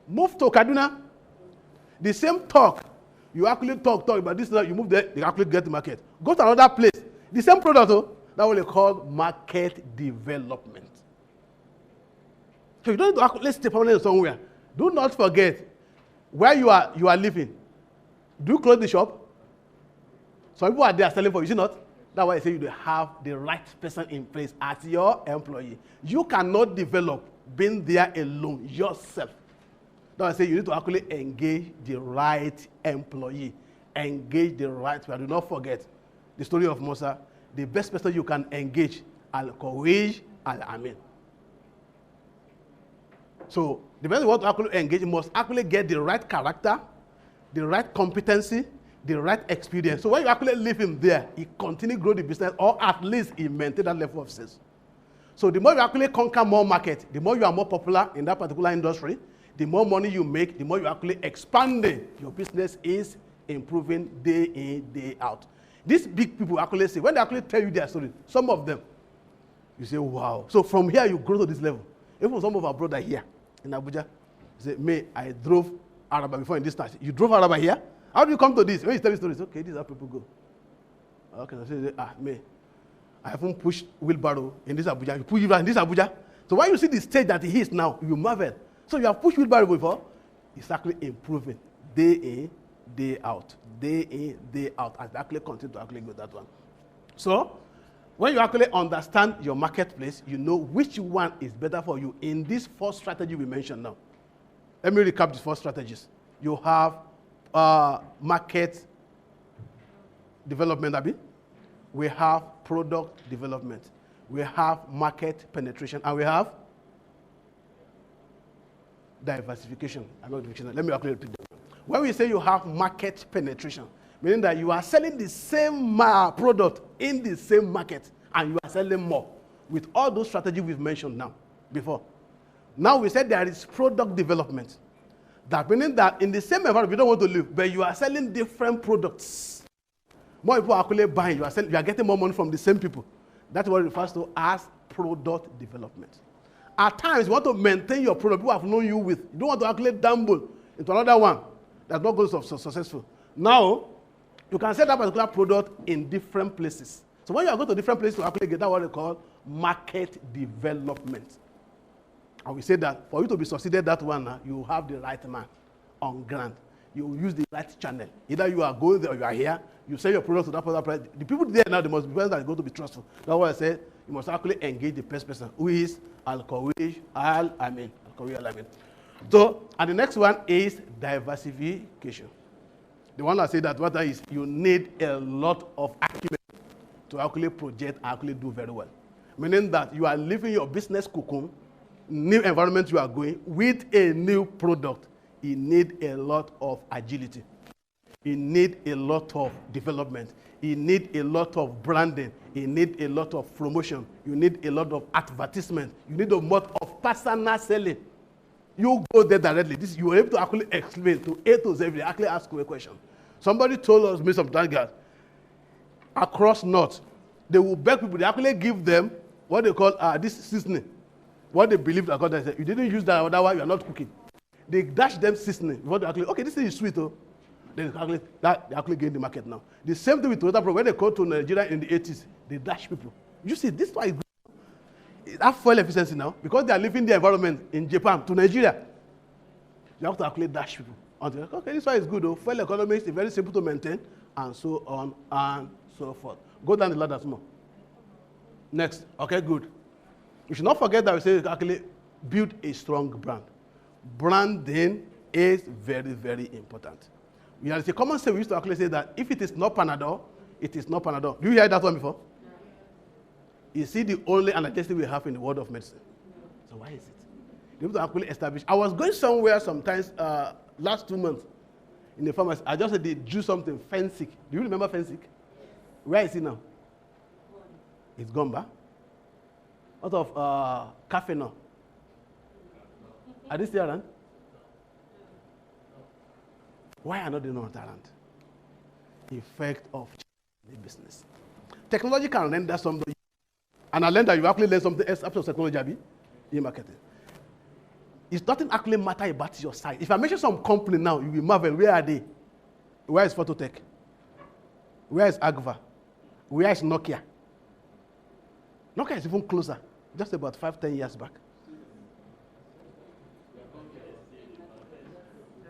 Move to Kaduna. The same talk, you actually talk about this, you move there, you actually get the market. Go to another place, the same product, that's what they call market development. So you don't need to actually stay permanent somewhere. Do not forget where you are living. Do you close the shop? Some people are there selling for you, see not? That's why I say you have the right person in place as your employee. You cannot develop being there alone yourself. That's why I say you need to actually engage the right employee. Engage the right people. Do not forget the story of Musa. The best person you can engage, Al-Qawej Al-Amin. So the person you want to actually engage must actually get the right character, the right competency, the right experience. So when you actually leave him there, he continue grow the business, or at least he maintain that level of sales. So the more you actually conquer more market, the more you are more popular in that particular industry, the more money you make, the more you actually expanding. Your business is improving day in, day out. These big people actually say, when they actually tell you their story, some of them, you say, wow. So from here, you grow to this level. Even some of our brother here in Abuja, say, May, I drove Araba before in this time. You drove Araba here? How do you come to this? When you tell me stories, okay, this is how people go. Okay, so say, May, I haven't pushed wheelbarrow in this Abuja. You push wheelbarrow in this Abuja. So when you see the stage that he is now, you marvel. So you have pushed wheelbarrow before, it's actually improving day in, day out. Day in, day out. As they actually continue to actually go that one. So when you actually understand your marketplace, you know which one is better for you. In this first strategy we mentioned now, let me recap the four strategies. You have market development, Abi. We have product development. We have market penetration, and we have diversification. Let me actually repeat that. When we say you have market penetration, meaning that you are selling the same product in the same market, and you are selling more with all those strategies we've mentioned now before. Now we said there is product development. That meaning that in the same environment you don't want to live, but you are selling different products. More people are actually buying. You are getting more money from the same people. That's what it refers to as product development. At times, you want to maintain your product people have known you with. You don't want to actually gamble into another one that's not going to be successful. Now, you can sell that particular product in different places. So when you are going to different places to actually get that what they call market development. And we say that for you to be succeeded that one, you have the right man on ground. You use the right channel. Either you are going there or you are here, you sell your product to that particular place. The people there now, they must be people that are going to be trustful. That's why I said you must actually engage the best person, who is Al-Qawi Al-Amin. So, and the next one is diversification. The one that said that what is you need a lot of acumen to actually project and actually do very well. Meaning that you are leaving your business cocoon, new environment you are going with a new product. You need a lot of agility. You need a lot of development. You need a lot of branding. You need a lot of promotion. You need a lot of advertisement. You need a lot of personal selling. You go there directly. This you are able to actually explain to A to Z. They actually ask you a question. Somebody told me some time ago, across North, they will beg people. They actually give them what they call this seasoning. What they believe that God has said. You didn't use that, otherwise you are not cooking. They dash them seasoning. Before they actually, okay, this thing is sweet, oh. They actually gain the market now. The same thing with Toyota Pro. When they go to Nigeria in the 80s, they dash people. You see, this is why that fuel efficiency now, because they are leaving the environment in Japan to Nigeria. You have to actually dash people. Until, okay, this one is good, though. Fuel economy is very simple to maintain, and so on and so forth. Go down the ladder more. Next. Okay, good. You should not forget that we say you actually build a strong brand. Branding is very, very important. There is a common saying we used to actually say that if it is not Panadol, it is not Panadol. Do you hear that one before? Is it the only analgesic we have in the world of medicine? So why is it? They have to actually establish. I was going somewhere sometimes last 2 months in the pharmacy. I just said they do something fancy. Do you remember fancy? Where is it now? It's gone back. Out of cafe now. Are they still around? Why are not they not around? Effect of the business. Technology can render something. And I learned that you actually learn something else after technology in marketing. It's nothing actually matter about your side. If I mention some company now, you will marvel. Where are they? Where is Phototech? Where is Agva? Where is Nokia? Nokia is even closer. Just about 5-10 years back.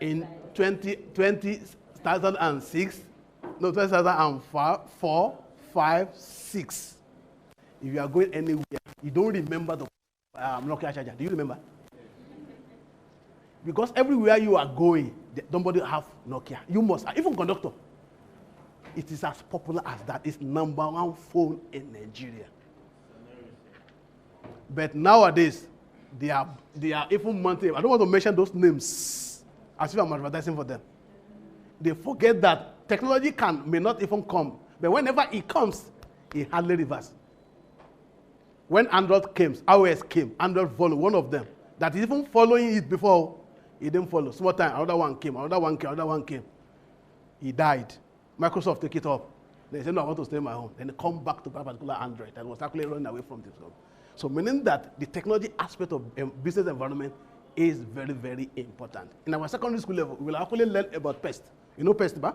In 2006, no, 2004, 5, 6. If you are going anywhere, you don't remember the Nokia charger. Do you remember? Because everywhere you are going, nobody have Nokia. You must, even conductor. It is as popular as that. It's #1 phone in Nigeria. But nowadays, they are even mounting. I don't want to mention those names as if I'm advertising for them. They forget that Technology may not even come, but whenever it comes, it hardly reverses. When Android came, iOS came, Android followed, one of them, that is even following it before, he didn't follow. Small time, another one came, another one came. He died. Microsoft took it up. They said, no, I want to stay in my home. Then they come back to that particular Android that was actually running away from themselves. So meaning that the technology aspect of business environment is very, very important. In our secondary school level, we will actually learn about pest. You know pest, ba?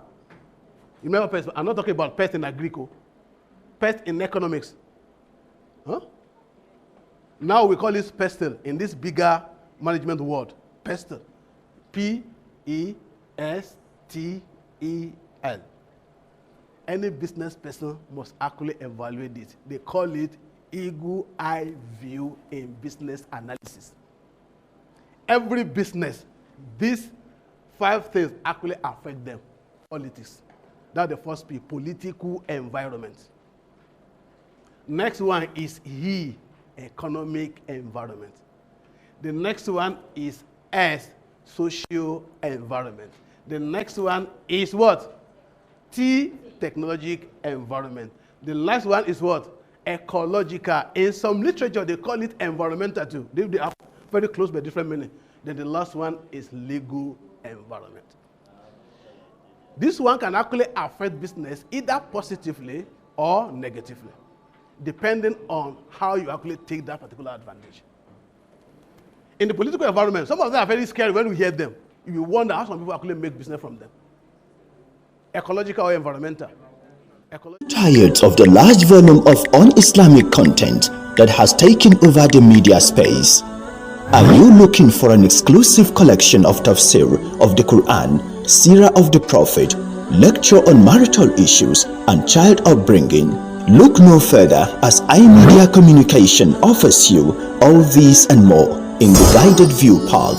You remember pest? I'm not talking about pest in agriculture. Pest in economics. Huh? Now we call it pestle in this bigger management word. Pestle. P-E-S-T-E-L. Any business person must actually evaluate it. They call it eagle eye view in business analysis. Every business, these 5 things actually affect them. Politics. That's the first P, political environment. Next one is E, economic environment. The next one is S, social environment. The next one is what? T, technological environment. The last one is what? Ecological. In some literature, they call it environmental too. They are very close but different meaning. Then the last one is legal environment. This one can actually affect business either positively or negatively, depending on how you actually take that particular advantage. In the political environment, some of them are very scary when we hear them. You wonder how some people actually make business from them. Ecological or environmental. Tired of the large volume of un-Islamic content that has taken over the media space? Are you looking for an exclusive collection of tafsir of the Quran, seerah of the Prophet, lecture on marital issues and child upbringing? Look no further as iMedia Communication offers you all these and more in the Guided View Park.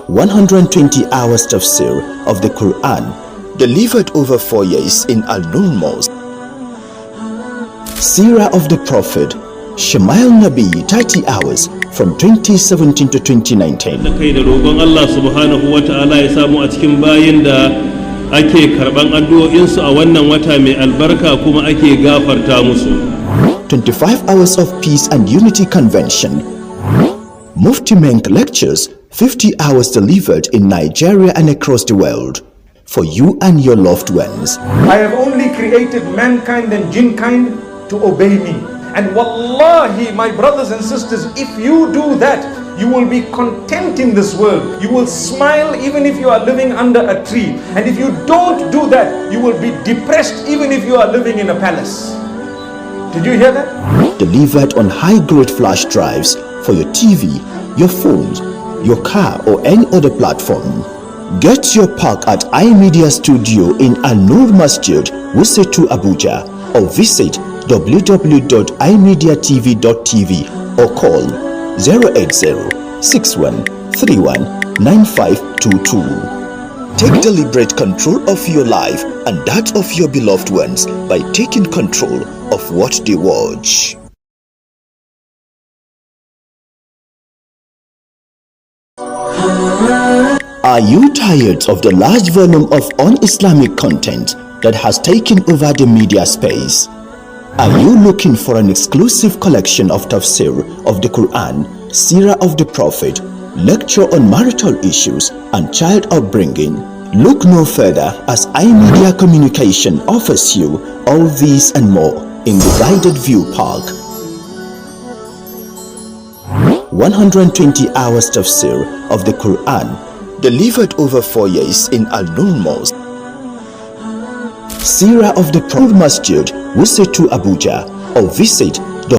120 hours tafsir of the Quran delivered over 4 years in Al-Nur Mosque. Seerah of the Prophet, Shamail Nabi 30 hours from 2017 to 2019. Da kai da roƙon Allah subhanahu wa ta'ala ya samu a cikin bayin da ake karban addu'o'insu a wannan wata mai albarka kuma ake gafarta musu. 25 hours of peace and unity convention. Mufti Menk lectures, 50 hours delivered in Nigeria and across the world for you and your loved ones. I have only created mankind and jinn kind to obey me. And wallahi, my brothers and sisters, if you do that, you will be content in this world. You will smile even if you are living under a tree. And if you don't do that, you will be depressed even if you are living in a palace. Did you hear that? Delivered on high-grade flash drives for your TV, your phones, your car or any other platform. Get your park at iMedia Studio in An-Nur Masjid, Wusetu, Abuja, or visit www.imediatv.tv or call 080-6131-9522. Take deliberate control of your life and that of your beloved ones by taking control of what they watch. Are you tired of the large volume of un-Islamic content that has taken over the media space? Are you looking for an exclusive collection of tafsir of the Quran, seerah of the Prophet, lecture on marital issues and child upbringing? Look no further as iMedia Communication offers you all these and more in the Guided View Park. 120 hours tafsir of the Quran delivered over 4 years in Al-Nur Mosque. Seerah of the Prophet Masjid, Wusetu, Abuja, or visit